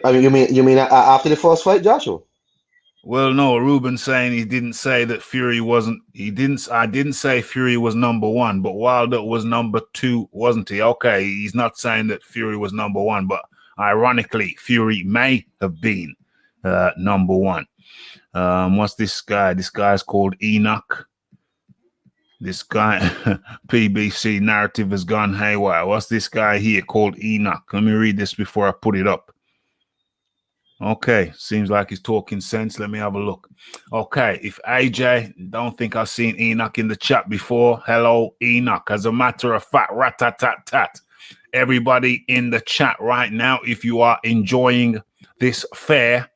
I mean, you mean after the first fight, Joshua? Well, no, Ruben saying he didn't say that Fury wasn't. I didn't say Fury was #1, but Wilder was #2, wasn't he? Okay, he's not saying that Fury was #1, but ironically, Fury may have been #1. What's this guy? This guy's called Enoch. This guy, PBC narrative has gone haywire. What's this guy here called Enoch? Let me read this before I put it up. Okay, seems like he's talking sense. Let me have a look. Okay, if AJ, don't think I've seen Enoch in the chat before. Hello, Enoch. As a matter of fact, rat-tat-tat-tat. Everybody in the chat right now, if you are enjoying this fair,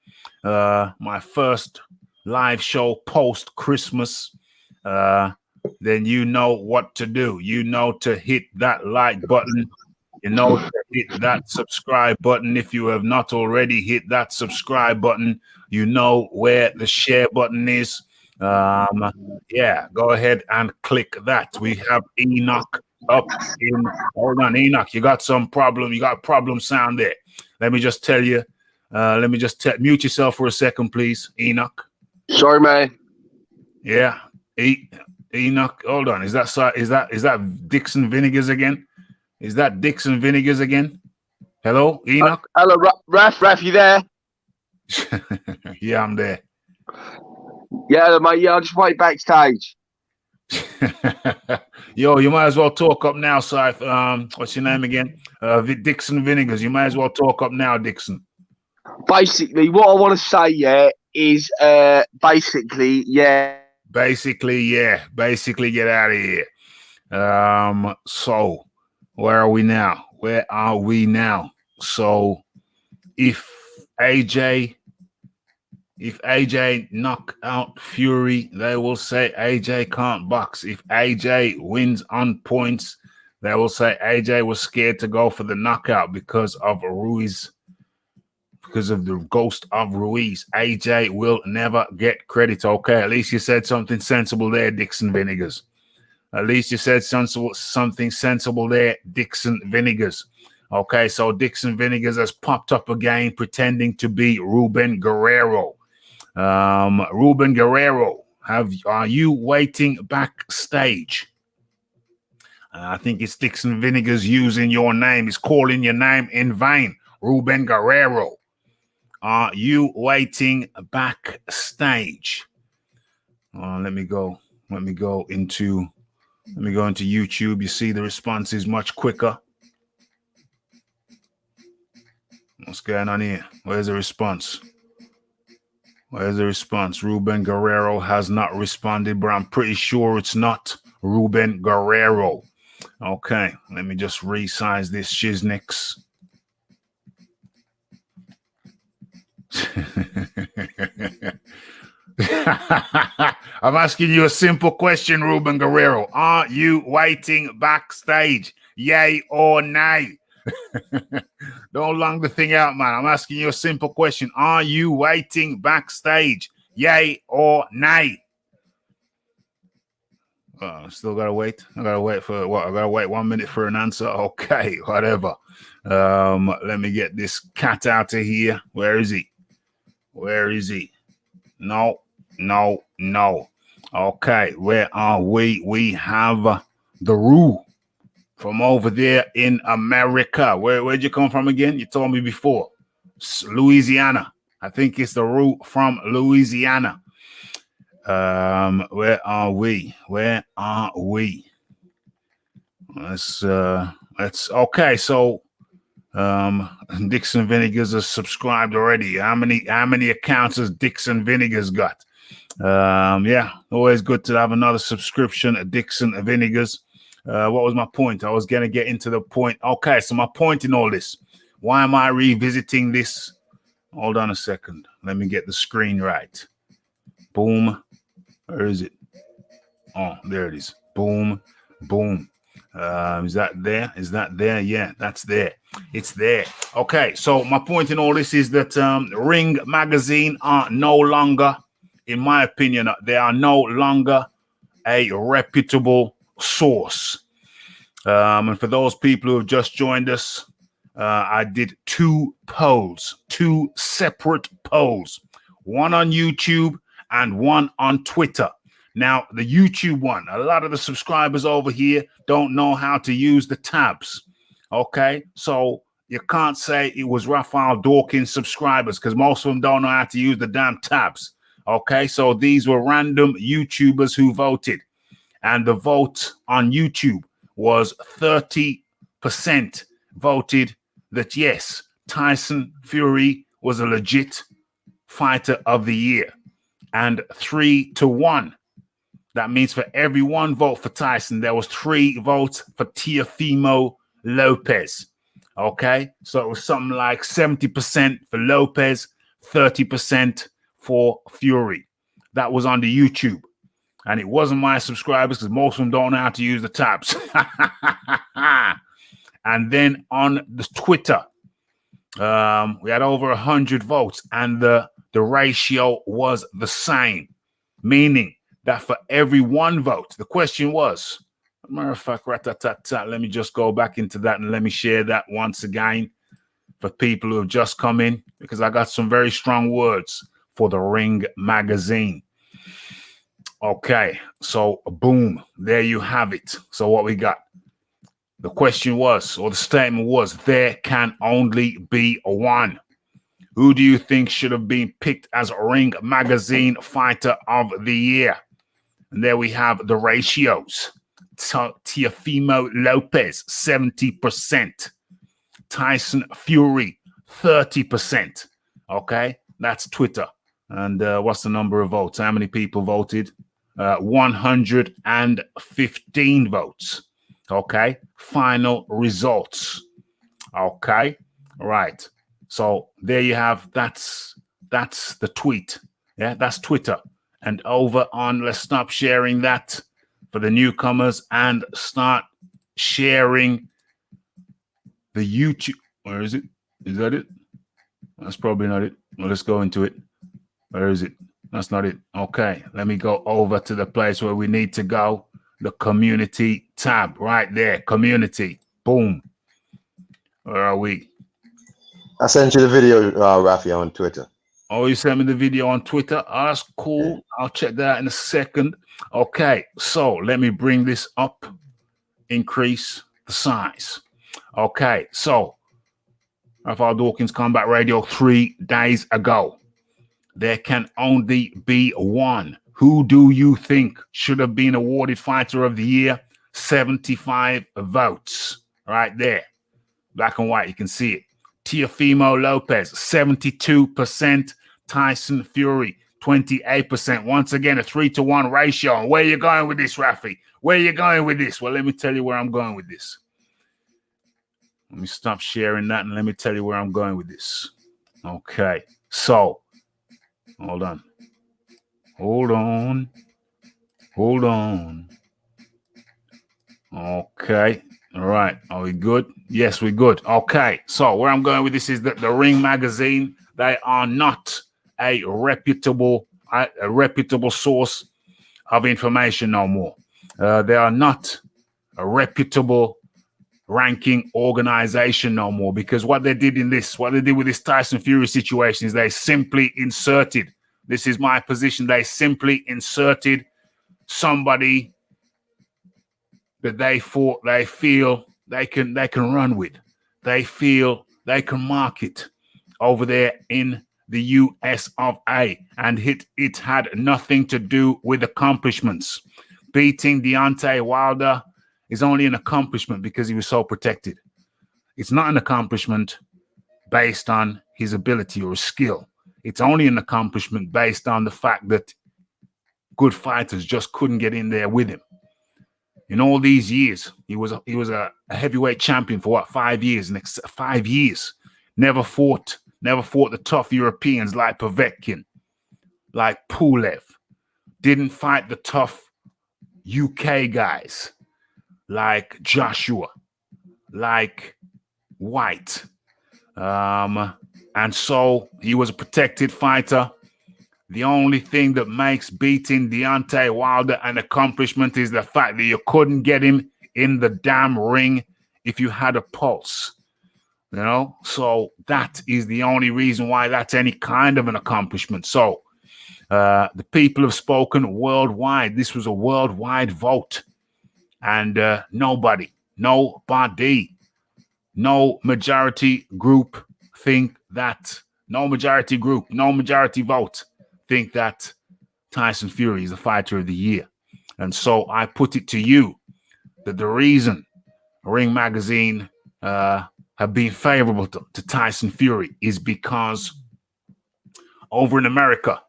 my first live show post-Christmas, then you know what to do. You know to hit that like button. You know to hit that subscribe button. If you have not already hit that subscribe button, you know where the share button is. Yeah, go ahead and click that. We have Enoch up in. Hold on, Enoch, you got some problem. You got problem sound there. Let me just tell you. Let me just mute yourself for a second, please, Enoch. Sorry, man. Yeah, Enoch. Hold on. Is that Dixon Vinegars again? Is that Dixon Vinegars again? Hello, Enoch. Hello, Raf, you there? Yeah, I'm there. Yeah, mate. Yeah, I'll just wait backstage. Yo, you might as well talk up now, Saif. What's your name again? Dixon Vinegars. You might as well talk up now, Dixon. Basically, what I want to say, is basically, Basically, get out of here. So where are we now? So if AJ knock out Fury, they will say AJ can't box. If AJ wins on points, they will say AJ was scared to go for the knockout because of Ruiz, because of the ghost of Ruiz. AJ will never get credit. Okay, at least you said something sensible there, Dixon Vinegars. At least you said something sensible there, Dixon Vinegars. Okay, so Dixon Vinegars has popped up again, pretending to be Ruben Guerrero. Ruben Guerrero, are you waiting backstage? I think it's Dixon Vinegars using your name. He's calling your name in vain. Ruben Guerrero, are you waiting backstage? Let me go into Let me go into YouTube. You see the response is much quicker. What's going on here? Where's the response? Where's the response? Ruben Guerrero has not responded, but I'm pretty sure it's not Ruben Guerrero. Okay, let me just resize this shiznix. I'm asking you a simple question, Ruben Guerrero. Are you waiting backstage? Yay or nay? Don't long the thing out, man. I'm asking you a simple question. Are you waiting backstage? Yay or nay? Still gotta wait. I gotta wait for what? I gotta wait 1 minute for an answer. Okay, whatever. Let me get this cat out of here. Where is he? Where is he? No. Okay, where are we? We have the Roo from over there in America. Where'd you come from again? You told me before. Louisiana. I think it's the Roo from Louisiana. Where are we? Where are we? Let's okay. So Dixon Vinegars is subscribed already. How many accounts has Dixon Vinegars got? Yeah, always good to have another subscription at Dixon Vinegars. What was my point? I was gonna get into the point. Okay, so my point in all this. Why am I revisiting this? Hold on a second. Let me get the screen right. Boom. Where is it? Oh, there it is. Boom. Boom. Is that there? Is that there? Yeah, that's there. It's there. Okay, so my point in all this is that Ring Magazine are no longer, in my opinion, they are no longer a reputable source. And for those people who have just joined us, I did two separate polls, one on YouTube and one on Twitter. Now, the YouTube one, a lot of the subscribers over here don't know how to use the tabs. Okay, so you can't say it was Raphael Dawkins subscribers because most of them don't know how to use the damn tabs. Okay, so these were random YouTubers who voted, and the vote on YouTube was 30% voted that yes, Tyson Fury was a legit fighter of the year, and 3-1. That means for every one vote for Tyson, there was 3 votes for Teofimo Lopez. Okay, so it was something like 70% for Lopez, 30% for Fury. That was on the YouTube. And it wasn't my subscribers because most of them don't know how to use the tabs. And then on the Twitter, we had over 100 votes, and the ratio was the same, meaning that for every one vote, the question was, matter of fact, let me just go back into that and let me share that once again for people who have just come in, because I got some very strong words for the Ring Magazine. Okay, so boom, there you have it. So what we got? The question was, or the statement was, there can only be one. Who do you think should have been picked as Ring Magazine Fighter of the Year? And there we have the ratios. Teofimo Lopez, 70%. Tyson Fury, 30%. Okay, that's Twitter. And what's the number of votes? How many people voted? 115 votes. Okay, final results. Okay, right. So there you have, that's the tweet. Yeah, that's Twitter. And over on, let's stop sharing that for the newcomers and start sharing the YouTube. Where is it? Is that it? That's probably not it. Well, let's go into it. Where is it? That's not it. Okay, let me go over to the place where we need to go. The community tab right there. Community. Boom. Where are we? I sent you the video, Rafi, on Twitter. Oh, you sent me the video on Twitter. Oh, that's cool. Yeah. I'll check that in a second. Okay, so let me bring this up. Increase the size. Okay, so Raphael Dawkins Combat Radio 3 days ago. There can only be one. Who do you think should have been awarded Fighter of the Year? 75 votes right there. Black and white, you can see it. Teofimo Lopez, 72%. Tyson Fury, 28%. Once again, a 3-to-1 ratio. And where you going with this, Rafi? Where you going with this? Well, let me tell you where I'm going with this. Let me stop sharing that and let me tell you where I'm going with this. Okay, so hold on. Okay, all right. Are we good? Yes, we're good. Okay, so where I'm going with this is that the Ring magazine, they are not a reputable source of information no more. They are not a reputable ranking organization no more, because what they did with this Tyson Fury situation is they simply inserted, this is my position, they simply inserted somebody that they feel they can run with. They feel they can market over there in the US of A, and it had nothing to do with accomplishments. Beating Deontay Wilder is only an accomplishment because he was so protected. It's not an accomplishment based on his ability or his skill. It's only an accomplishment based on the fact that good fighters just couldn't get in there with him. In all these years, he was a heavyweight champion for 5 years? 5 years. Never fought the tough Europeans like Povetkin, like Pulev. Didn't fight the tough UK guys like Joshua, like White. And so he was a protected fighter. The only thing that makes beating Deontay Wilder an accomplishment is the fact that you couldn't get him in the damn ring if you had a pulse. You know, so that is the only reason why that's any kind of an accomplishment. So the people have spoken worldwide. This was a worldwide vote. And no majority group think that, no majority vote think that Tyson Fury is the fighter of the year. And so I put it to you that the reason Ring Magazine have been favorable to Tyson Fury is because over in America,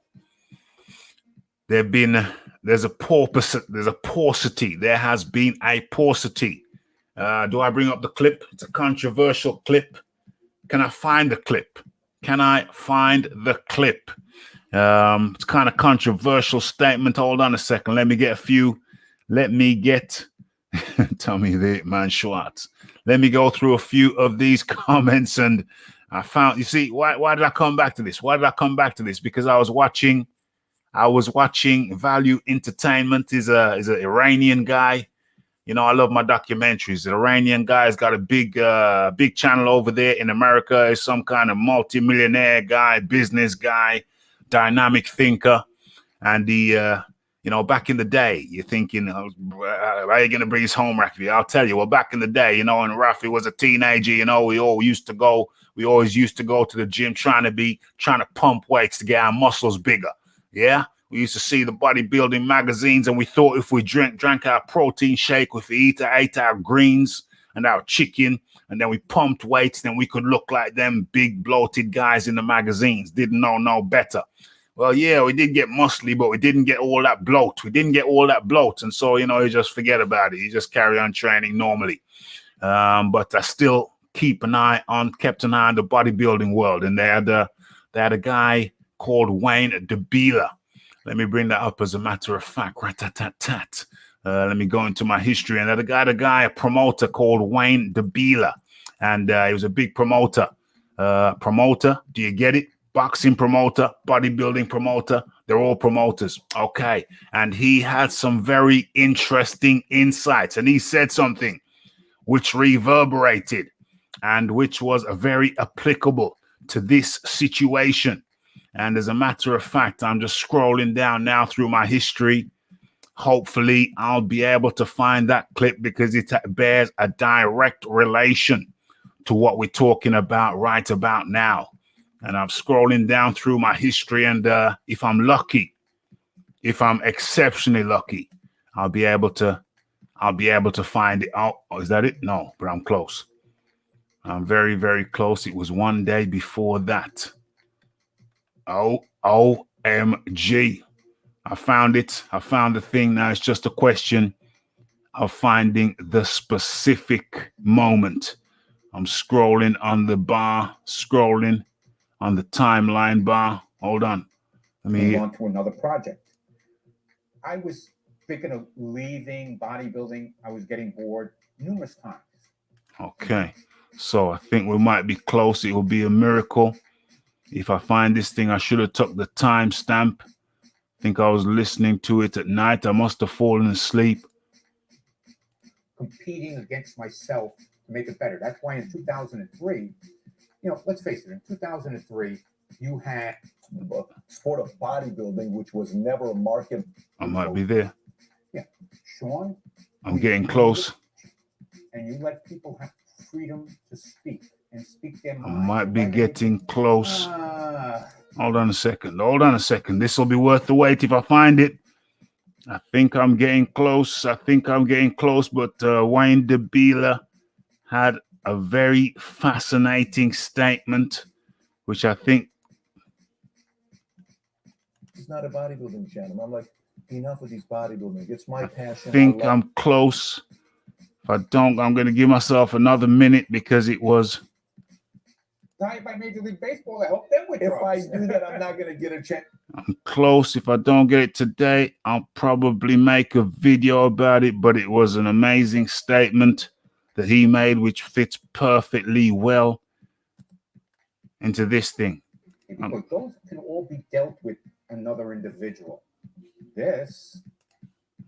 there's a paucity. There has been a paucity. Do I bring up the clip? It's a controversial clip. Can I find the clip? It's kind of controversial statement. Hold on a second. Let me get tell me the man Schwartz. Let me go through a few of these comments, and I found, you see, why did I come back to this? Because I was watching Value Entertainment. Is an Iranian guy. You know, I love my documentaries. The Iranian guy's got a big channel over there in America. He's some kind of multi-millionaire guy, business guy, dynamic thinker. And back in the day, you're thinking, how are you going to bring his home, Rafi? I'll tell you. Well, back in the day, when Rafi was a teenager, we always used to go to the gym trying to pump weights to get our muscles bigger. Yeah. We used to see the bodybuilding magazines, and we thought if we drank our protein shake, if we ate our greens and our chicken, and then we pumped weights, then we could look like them big bloated guys in the magazines. Didn't know no better. Well, yeah, we did get muscly, but we didn't get all that bloat. And so, you just forget about it. You just carry on training normally. But I still kept an eye on the bodybuilding world. And they had a guy called Wayne DeBeela. Let me bring that up as a matter of fact. Let me go into my history. And a promoter called Wayne DeBeela. And he was a big promoter. Do you get it? Boxing promoter, bodybuilding promoter. They're all promoters. Okay. And he had some very interesting insights. And he said something which reverberated and which was very applicable to this situation. And as a matter of fact, I'm just scrolling down now through my history. Hopefully, I'll be able to find that clip because it bears a direct relation to what we're talking about right about now. And I'm scrolling down through my history. And if I'm exceptionally lucky, I'll be able to I'll be able to find it out. Oh, is that it? No, but I'm close. I'm very, very close. It was one day before that. OMG. I found it. I found the thing. Now it's just a question of finding the specific moment. I'm scrolling on the bar, scrolling on the timeline bar. Hold on. Let me move on to another project. I was thinking of leaving bodybuilding. I was getting bored numerous times. Okay. So I think we might be close. It will be a miracle. If I find this thing, I should have took the timestamp. I think I was listening to it at night. I must have fallen asleep. Competing against myself to make it better. That's why in 2003, let's face it, in 2003, you had the sport of bodybuilding, which was never a market. I might be there. Yeah. Sean? I'm getting close. And you let people have freedom to speak and speak their I mind. might be getting close. Hold on a second. Hold on a second. This will be worth the wait if I find it. I think I'm getting close. I think I'm getting close. But Wayne DeBeela had a very fascinating statement, which I think. It's not a bodybuilding channel. I'm like, enough of these bodybuilding. It's my passion. I think I'm close. If I don't, I'm going to give myself another minute because it was. Tied by Major League Baseball. I hope them would. If I do that, I'm not going to get a chance. I'm close. If I don't get it today, I'll probably make a video about it. But it was an amazing statement that he made, which fits perfectly well into this thing. Because those can all be dealt with another individual. This.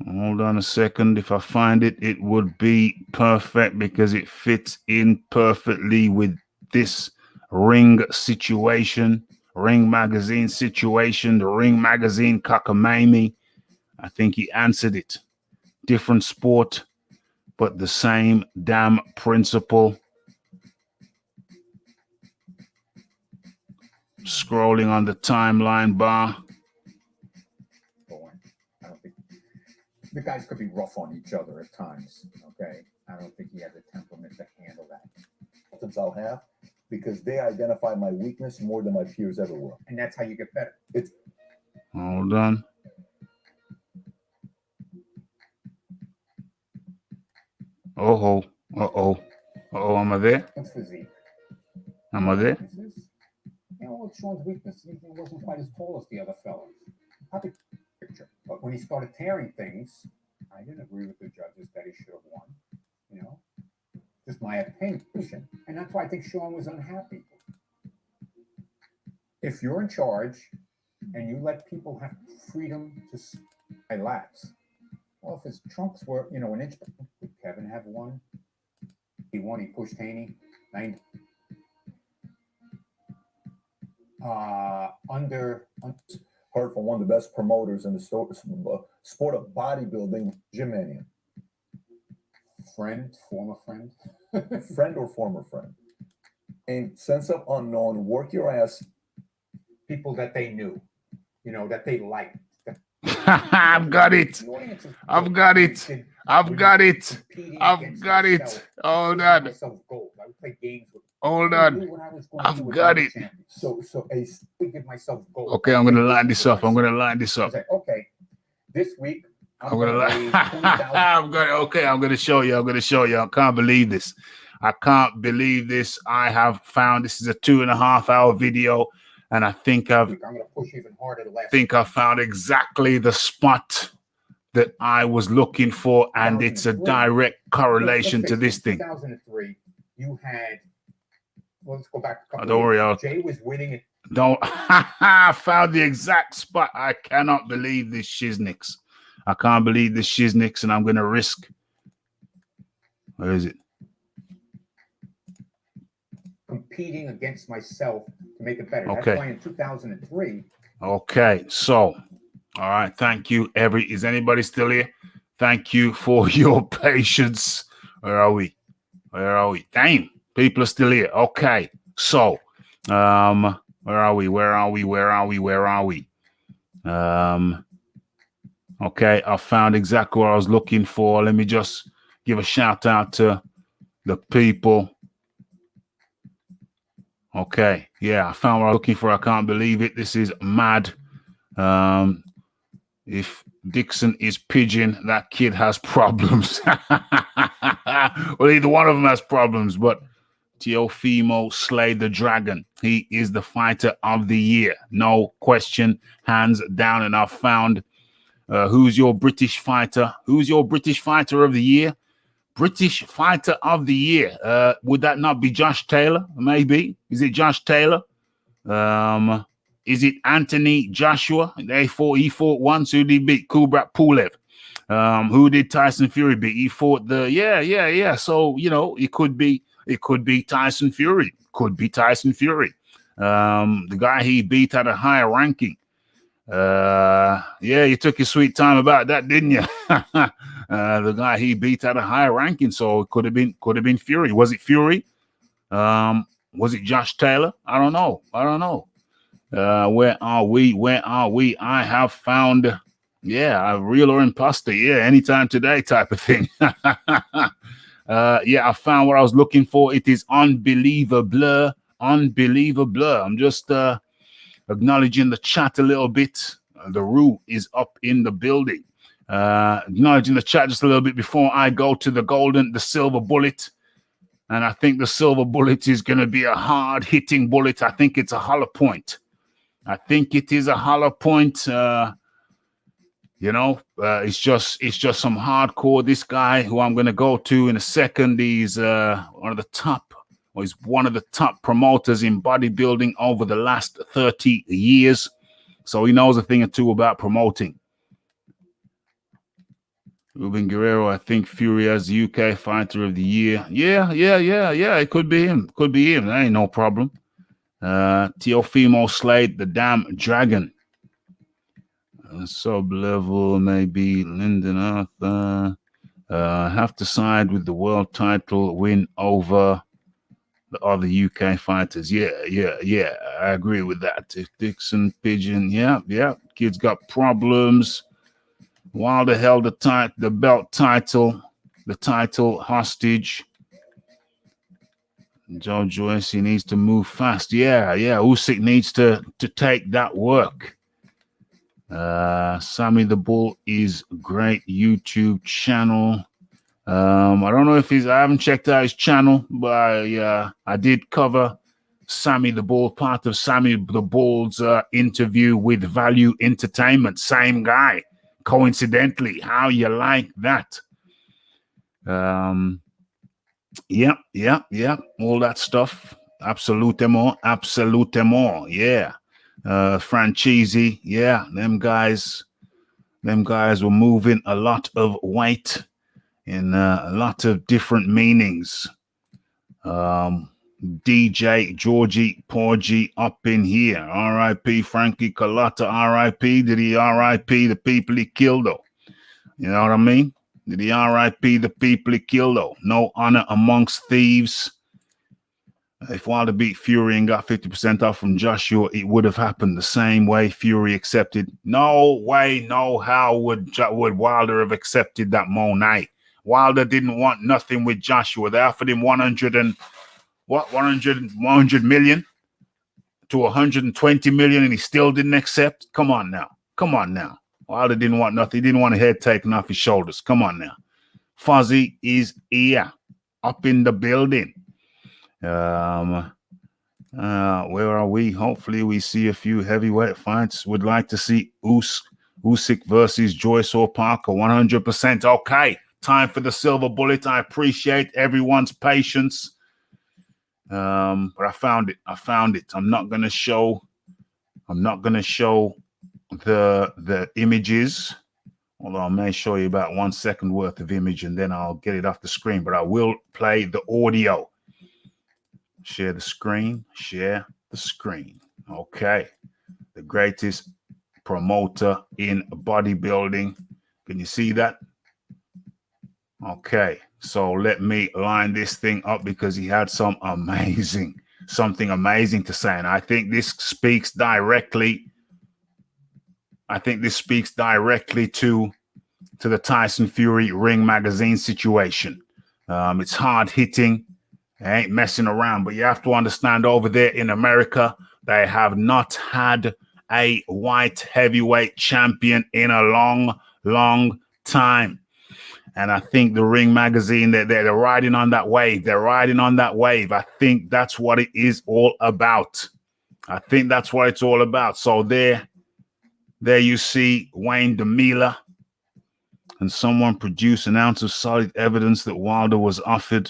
Hold on a second. If I find it, it would be perfect because it fits in perfectly with this ring situation, ring magazine situation, the ring magazine cockamamie. I think he answered it. Different sport, but the same damn principle. Scrolling on the timeline bar. I don't think the guys could be rough on each other at times. Okay, I don't think he has a temperament to handle that. I'll have because they identify my weakness more than my peers ever will, and that's how you get better. Hold on. Oh, am I there? It's physique. Am I there? What's Sean's weakness? He wasn't quite as tall as the other fellas. Happy picture. But when he started tearing things, I didn't agree with the judges that he should have won. Just my opinion. And that's why I think Sean was unhappy. If you're in charge and you let people have freedom to relax, well, if his trunks were, an inch, would Kevin have won? He won, he pushed Haney. Heard from one of the best promoters in the sport of bodybuilding, Jim Mannion. Friend, former friend, friend or former friend. And sense of unknown, work your ass. People that they knew, that they liked. I've got it. I've got it. I've got it. I've got it. Hold on. Hold on. I've got it. So I give myself goals. Okay, I'm going to line this up. I'm going to line this up. Okay, this week I'm going to line. I'm going to show you. I'm going to show you. I can't believe this. I can't believe this. I have found this is a 2.5 hour video, and I think I found exactly the spot that I was looking for, and it's a direct correlation to this thing. 2003, you had. Well, let's go back. Don't worry. Jay was winning it. I found the exact spot. I cannot believe this shiznix. I can't believe this shiznix, and I'm going to risk. Where is it? Competing against myself to make it better. Okay. That's why in 2003. Okay, so, all right. Thank you. Is anybody still here? Thank you for your patience. Where are we? Damn, people are still here. Okay, so, where are we? Okay, I found exactly what I was looking for. Let me just give a shout out to the people. Okay, yeah, I found what I was looking for. I can't believe it. This is mad. If Dixon is pigeon, that kid has problems. Well, either one of them has problems, but Teofimo slayed the dragon. He is the fighter of the year. No question, hands down. And I've found who's your British fighter? Who's your British fighter of the year? British fighter of the year. Would that not be Josh Taylor? Maybe. Is it Josh Taylor? Is it Anthony Joshua? He fought once. Who did he beat? Kubrat Pulev. Who did Tyson Fury beat? He fought yeah. So, you know, it could be Tyson Fury. Could be Tyson Fury. The guy he beat at a higher ranking. Yeah, you took your sweet time about that, didn't you? The guy he beat at a higher ranking, so it could have been Fury. Was it Fury? Was it Josh Taylor? I don't know. Where are we? I have found, a real or imposter. Yeah, anytime today type of thing. I found what I was looking for. It is unbelievable. I'm just acknowledging the chat a little bit. The Roo is up in the building. Acknowledging the chat just a little bit before I go to the silver bullet. And I think the silver bullet is going to be a hard hitting bullet. I think it's a hollow point. I think it is a hollow point. It's just some hardcore. This guy who I'm going to go to in a second, he's one of the top promoters in bodybuilding over the last 30 years. So he knows a thing or two about promoting. Ruben Guerrero, I think Fury as the UK fighter of the year. Yeah. It could be him. That ain't no problem. Teofimo slayed the damn dragon. Sub-level, maybe Lyndon Arthur. Have to side with the world title win over the other UK fighters. Yeah. I agree with that. If Dixon, Pigeon, kid's got problems. Wilder held the belt title, the title hostage. Joe Joyce, he needs to move fast. Yeah. Usyk needs to take that work. Sammy the Bull is great YouTube channel. I don't know if I haven't checked out his channel, but I did cover Sammy the Bull, part of Sammy the Bull's interview with Value Entertainment. Same guy. Coincidentally, how you like that? Yeah. All that stuff. Absolutement. Yeah. Franchise. Yeah. Them guys were moving a lot of weight in a lot of different meanings. DJ Georgie Porgy up in here. R.I.P. Frankie Carlotta. R.I.P. Did he R.I.P. the people he killed though? You know what I mean? Did he R.I.P. the people he killed though? No honor amongst thieves. If Wilder beat Fury and got 50% off from Joshua, it would have happened the same way Fury accepted. No way, no how would Wilder have accepted that Monet. Wilder didn't want nothing with Joshua. They offered him 100 million to 120 million, and he still didn't accept. Come on now. Wilder didn't want nothing. He didn't want a head taken off his shoulders. Come on now. Fuzzy is here, up in the building. Where are we? Hopefully we see a few heavyweight fights. Would like to see Usyk versus Joyce or Parker. 100%. Okay, time for the silver bullet. I appreciate everyone's patience. But I found it. I'm not gonna show the images, although I may show you about 1 second worth of image and then I'll get it off the screen. But I will play the audio. Share the screen. Okay. The greatest promoter in bodybuilding. Can you see that? Okay. So let me line this thing up because he had something amazing to say. And I think this speaks directly I think this speaks directly to the Tyson Fury Ring Magazine situation. It's hard hitting. They ain't messing around, but you have to understand over there in America, they have not had a white heavyweight champion in a long, long time. And I think the Ring Magazine, they're riding on that wave. They're riding on that wave. I think that's what it is all about. I think that's what it's all about. So there you see Wayne DeMila. And someone produce an ounce of solid evidence that Wilder was offered.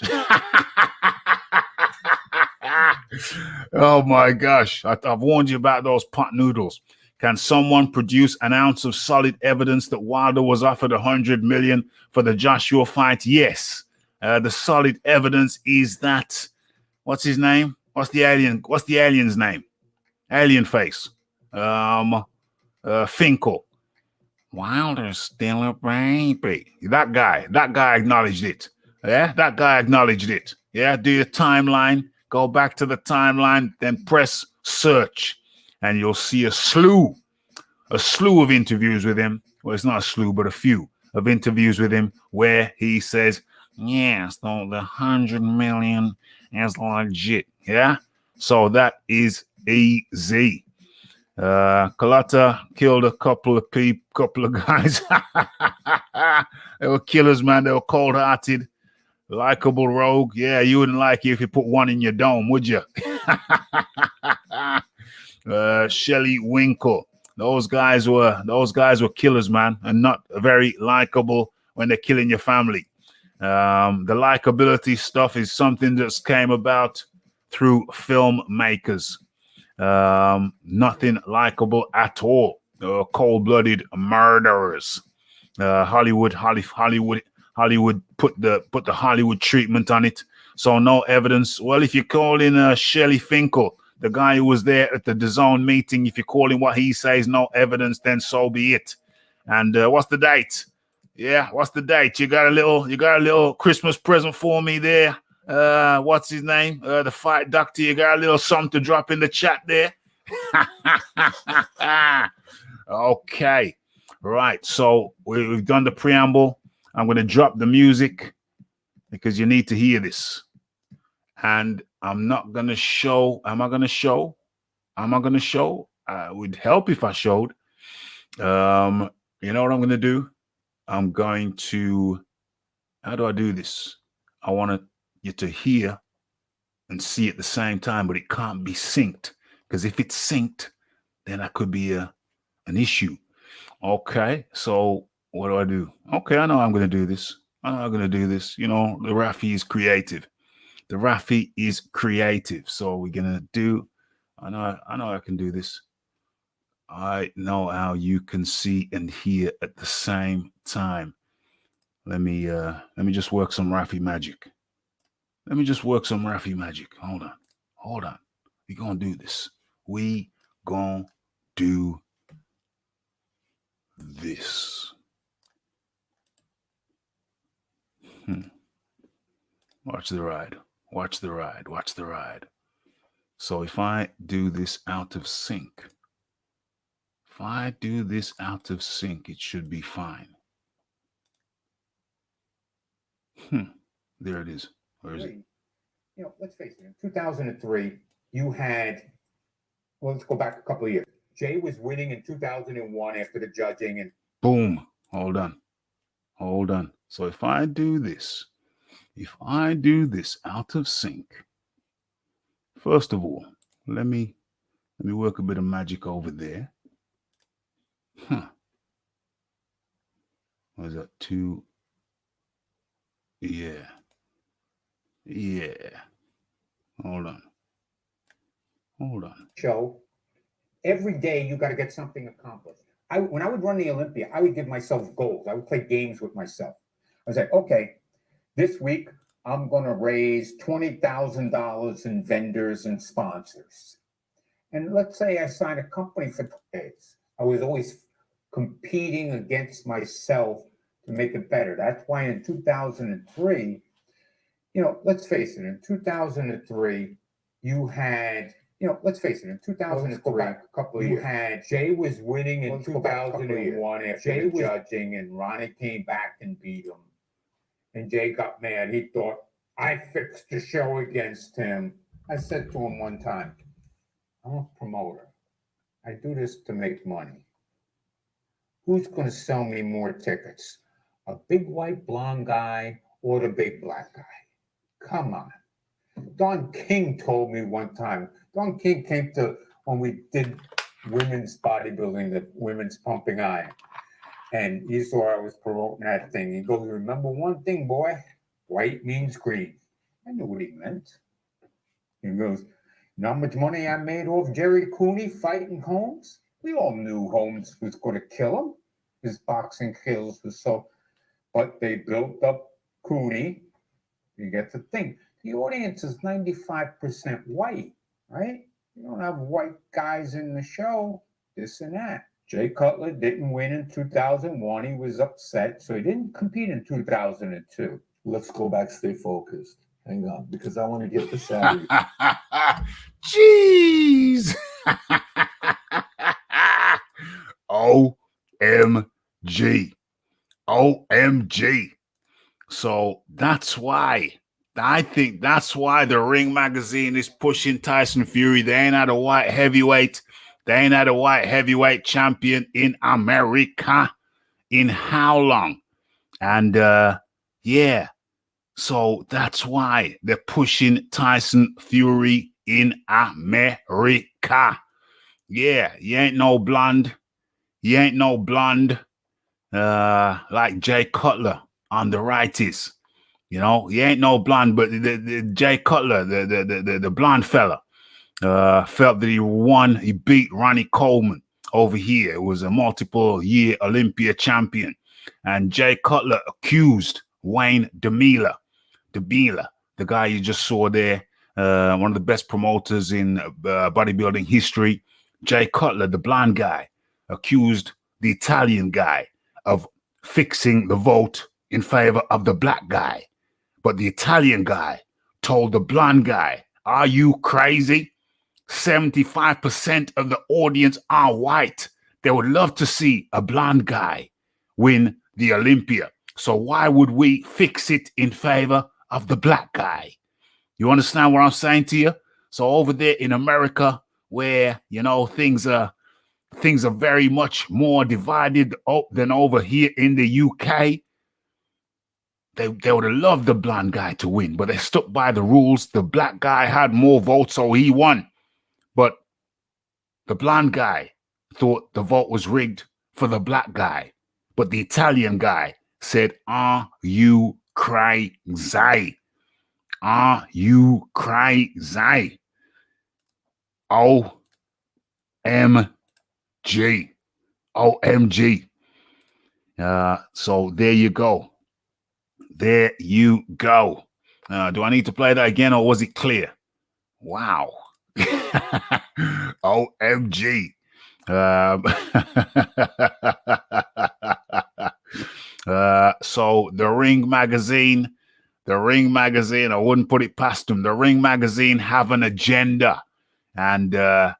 Oh my gosh. I've warned you about those pot noodles. Can someone produce an ounce of solid evidence that Wilder was offered $100 million for the Joshua fight? Yes. The solid evidence is that, what's his name? What's the alien's name? Alien face. Finkel. Wilder's still a baby. That guy acknowledged it. Yeah, that guy acknowledged it. Yeah, do your timeline, go back to the timeline, then press search, and you'll see a slew of interviews with him. Well, it's not a slew, but a few of interviews with him where he says, yes, the $100 million is legit. Yeah, so that is easy. Kalata killed a couple of guys. They were killers, man. They were cold-hearted, likable rogue. Yeah, you wouldn't like it if you put one in your dome, would you? Shelly Winkle. Those guys were killers, man, and not very likable when they're killing your family. The likability stuff is something that came about through filmmakers. Nothing likable at all. Cold-blooded murderers. Hollywood put the Hollywood treatment on it. So no evidence. Well, if you call in Shelly Finkel, the guy who was there at the DAZN meeting, if you call him what he says, no evidence, then so be it. And what's the date? Yeah, what's the date? You got a little Christmas present for me there. What's his name? The fight doctor. You got a little something to drop in the chat there. Okay. Right. So we've done the preamble. I'm going to drop the music because you need to hear this. And I'm not going to show. Am I going to show? It would help if I showed. You know what I'm going to do? I'm going to, how do I do this? I want you to hear and see at the same time, but it can't be synced, because if it's synced, then that could be an issue. Okay, so what do I do? Okay, I know I'm going to do this. You know, the Rafi is creative. So we're going to do, I know I can do this. I know how you can see and hear at the same time. Let me just work some Rafi magic. Hold on. We gonna do this. We gonna do this. Watch the ride. So if I do this out of sync, it should be fine. There it is. Where is it? You know, let's face it. In 2003, you had. Well, let's go back a couple of years. Jay was winning in 2001 after the judging, and boom. Hold on. So if I do this out of sync, first of all, let me work a bit of magic over there. What is that? 2? Yeah. Hold on. show. Every day you got to get something accomplished. When I would run the Olympia, I would give myself goals. I would play games with myself. I was like, okay, this week I'm going to raise $20,000 in vendors and sponsors. And let's say I signed a company for 2 days. I was always competing against myself to make it better. That's why in 2003, you know, let's face it, in 2003, you had You know, let's face it. In 2003, Let's go back a couple of you years. had Jay was winning in Let's go back a couple of years. 2001 after Jay the was- judging, and Ronnie came back and beat him. And Jay got mad. He thought, I fixed the show against him. I said to him one time, I'm a promoter. I do this to make money. Who's going to sell me more tickets? A big white blonde guy or the big black guy? Come on. Don King told me one time. Don King came to when we did women's bodybuilding, the women's pumping iron. And he saw I was promoting that thing. He goes, remember one thing, boy? White means green. I knew what he meant. He goes, you know how much money I made off Jerry Cooney fighting Holmes? We all knew Holmes was going to kill him. His boxing skills was so, but they built up Cooney. You get to think, the audience is 95% white, right? You don't have white guys in the show, this and that. Jay Cutler didn't win in 2001. He was upset, so he didn't compete in 2002. Let's go back, stay focused. Hang on, because I want to get the Saturday. Jeez. OMG. OMG. So that's why. I think that's why the Ring magazine is pushing Tyson Fury. They ain't had a white heavyweight. They ain't had a white heavyweight champion in America in how long? And yeah. So that's why they're pushing Tyson Fury in America. Yeah, you ain't no blonde. You ain't no blonde like Jay Cutler on the righties. You know, you ain't no blonde, but the Jay Cutler, the blonde fella, felt that he beat Ronnie Coleman over here. It was a multiple-year Olympia champion. And Jay Cutler accused Wayne DeMila, the guy you just saw there, one of the best promoters in bodybuilding history. Jay Cutler, the blonde guy, accused the Italian guy of fixing the vote in favor of the black guy. But the Italian guy told the blonde guy, are you crazy? 75% of the audience are white. They would love to see a blonde guy win the Olympia. So why would we fix it in favor of the black guy? You understand what I'm saying to you? So over there in America, where, you know, things are very much more divided than over here in the UK, they would have loved the blonde guy to win, but they stuck by the rules. The black guy had more votes, so he won. But the blonde guy thought the vote was rigged for the black guy. But the Italian guy said, are you crazy? Are you crazy? OMG. OMG. So there you go. There you go. Do I need to play that again, or was it clear? Wow. OMG. So the Ring magazine, I wouldn't put it past them. The Ring magazine have an agenda. And I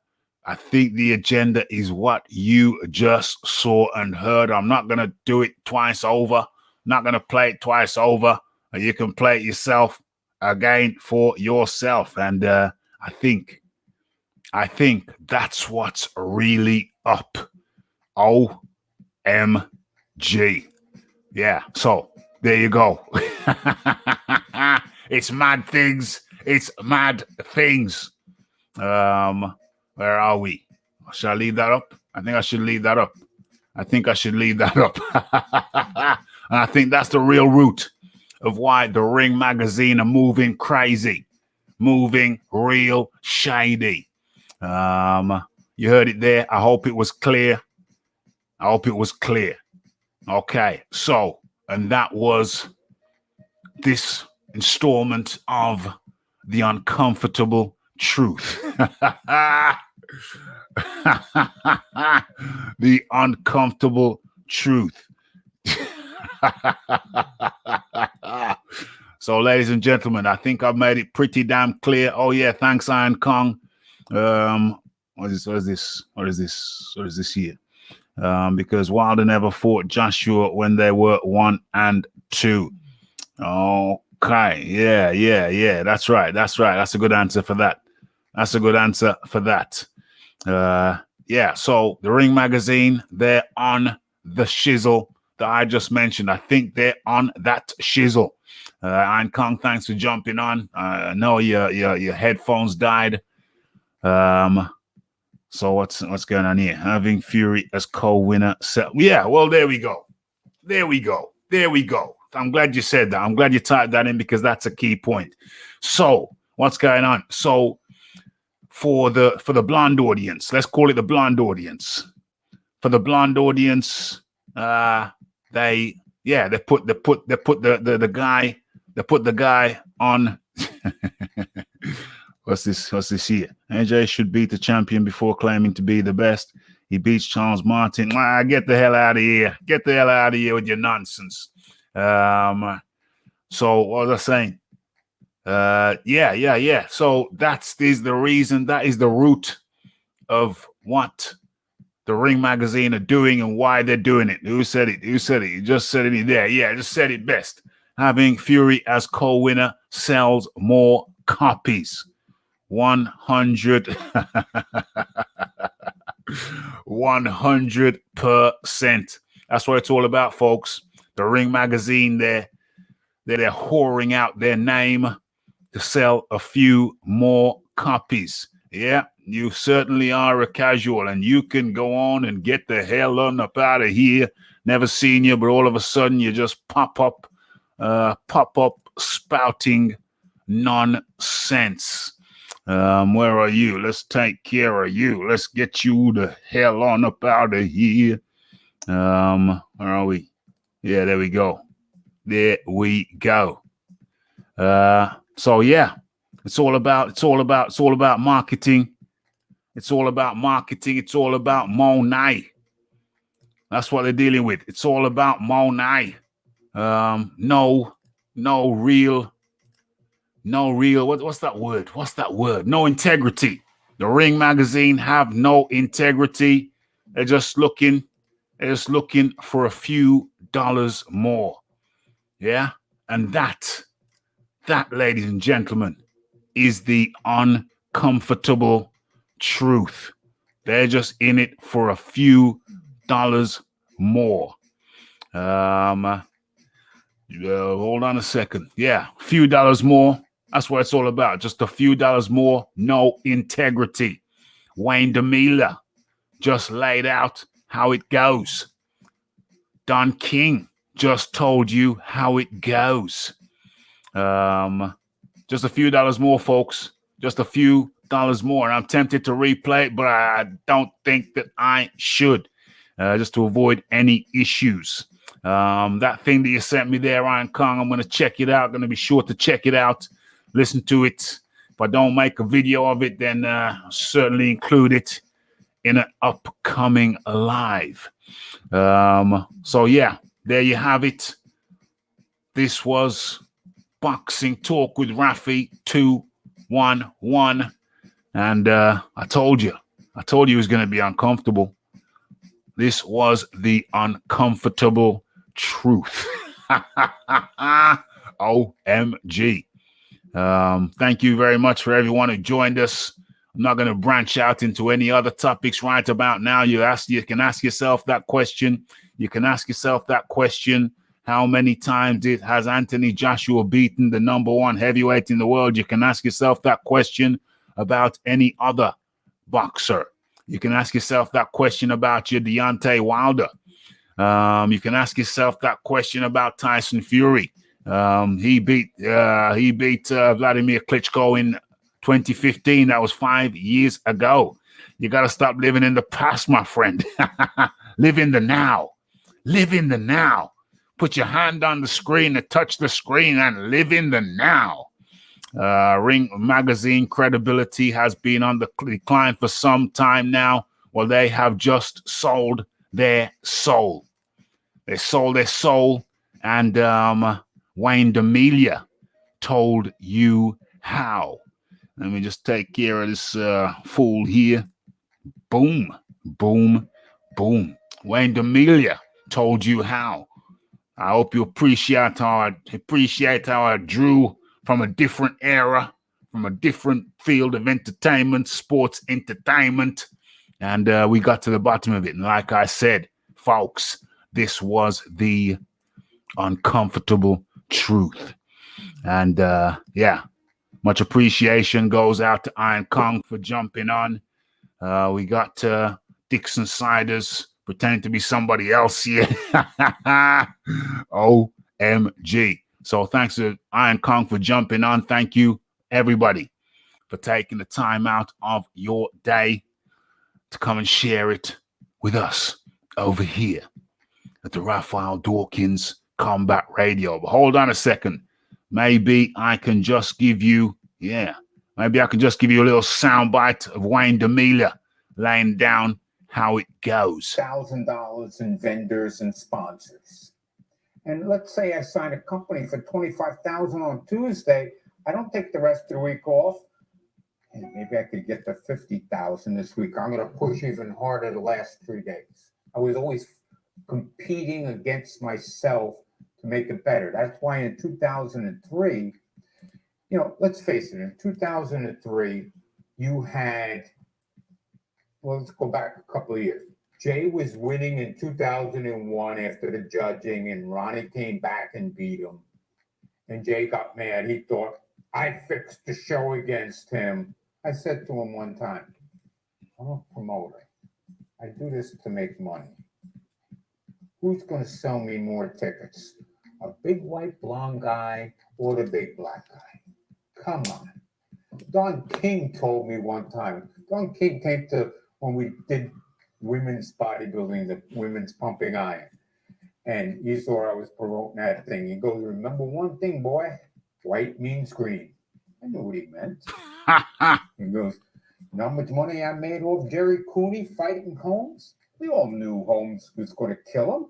think the agenda is what you just saw and heard. I'm not going to do it twice over. Not going to play it twice over. You can play it yourself again for yourself. And I think that's what's really up. OMG. Yeah, so there you go. It's mad things. It's mad things. Where are we? Should I leave that up? I think I should leave that up. And I think that's the real root of why the Ring magazine are moving crazy, moving real shady. You heard it there. I hope it was clear. Okay, so, and that was this installment of The Uncomfortable Truth. The Uncomfortable Truth. So, ladies and gentlemen, I think I've made it pretty damn clear. Oh, yeah, thanks, Iron Kong. What is this here? Because Wilder never fought Joshua when they were 1 and 2. Okay, yeah. That's right. That's a good answer for that. Yeah. So the Ring Magazine, they're on the shizzle that I just mentioned. I think they're on that shizzle. Iron Kong, thanks for jumping on. I know your headphones died. So what's going on here? Having Fury as co-winner. Yeah, well, there we go. I'm glad you said that. I'm glad you typed that in because that's a key point. So what's going on? So for the blonde audience, let's call it the blonde audience. For the blonde audience, they put the guy on. What's this here? AJ should beat the champion before claiming to be the best. He beats Charles Martin. Get the hell out of here. Get the hell out of here with your nonsense. So what was I saying? Yeah. So that is the reason. That is the root of what the Ring Magazine are doing and why they're doing it. Who said it? You just said it there. Yeah, just said it best. Having Fury as co-winner sells more copies. 100%. That's what it's all about, folks. The Ring Magazine, they're whoring out their name to sell a few more copies. Yeah, you certainly are a casual, and you can go on and get the hell on up out of here. Never seen you, but all of a sudden you just pop up spouting nonsense. Where are you? Let's take care of you. Let's get you the hell on up out of here. Where are we? Yeah, there we go. So yeah, it's all about marketing. It's all about money. That's what they're dealing with. It's all about money. No real. What's that word? No integrity. The Ring Magazine have no integrity. They're just looking for a few dollars more. Yeah. And that, ladies and gentlemen, is the uncomfortable truth. They're just in it for a few dollars more. Hold on a second. Yeah, a few dollars more. That's what it's all about. Just a few dollars more. No integrity. Wayne DeMille just laid out how it goes. Don King just told you how it goes. Just a few dollars more, folks. Just a few dollars more. And I'm tempted to replay it, but I don't think that I should, just to avoid any issues. That thing that you sent me there, Iron Kong, I'm going to check it out. Going to be sure to check it out. Listen to it. If I don't make a video of it, then I'll certainly include it in an upcoming live. So yeah, there you have it. This was Boxing Talk with Rafi 211. And I told you it was going to be uncomfortable. This was the uncomfortable truth. OMG. Thank you very much for everyone who joined us. I'm not going to branch out into any other topics right about now. You can ask yourself that question. How many times has Anthony Joshua beaten the number one heavyweight in the world? You can ask yourself that question about any other boxer. You can ask yourself that question about your Deontay Wilder. You can ask yourself that question about Tyson Fury. He beat Vladimir Klitschko in 2015. That was 5 years ago. You got to stop living in the past, my friend. Live in the now. Put your hand on the screen and touch the screen and live in the now. Ring Magazine credibility has been on the decline for some time now. Well, they have just sold their soul. They sold their soul, and Wayne DeMille told you how. Let me just take care of this fool here. Boom, boom, boom. Wayne D'Amelia told you how. I hope you appreciate how I drew from a different era, from a different field of entertainment, sports entertainment. And we got to the bottom of it. And like I said, folks, this was the uncomfortable truth. And yeah, much appreciation goes out to Iron Kong for jumping on. We got Dixon Siders pretending to be somebody else here. OMG. So thanks to Iron Kong for jumping on. Thank you, everybody, for taking the time out of your day to come and share it with us over here at the Raphael Dawkins Combat Radio. But hold on a second. Maybe I can just give you, a little soundbite of Wayne D'Amelia laying down how it goes. $1,000 in vendors and sponsors. And let's say I sign a company for $25,000 on Tuesday. I don't take the rest of the week off. And maybe I could get to $50,000 this week. I'm going to push even harder the last 3 days. I was always competing against myself to make it better. That's why in 2003, let's face it, in 2003, you had, let's go back a couple of years. Jay was winning in 2001 after the judging, and Ronnie came back and beat him. And Jay got mad. He thought, I fixed the show against him. I said to him one time, I'm a promoter. I do this to make money. Who's going to sell me more tickets? A big white blonde guy or the big black guy? Come on. Don King told me one time. Don King came to when we did women's bodybuilding, the women's pumping iron. And he saw I was promoting that thing. He goes, remember one thing, boy? White means green. I knew what he meant. He goes, you know how much money I made off Jerry Cooney fighting Holmes? We all knew Holmes was going to kill him.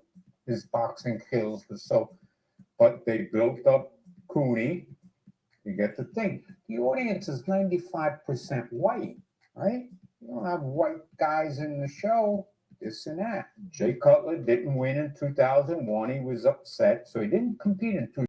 His boxing skills were so. But they built up Cooney. You get the thing. The audience is 95% white, right? You don't have white guys in the show, this and that. Jay Cutler didn't win in 2001. He was upset, so he didn't compete in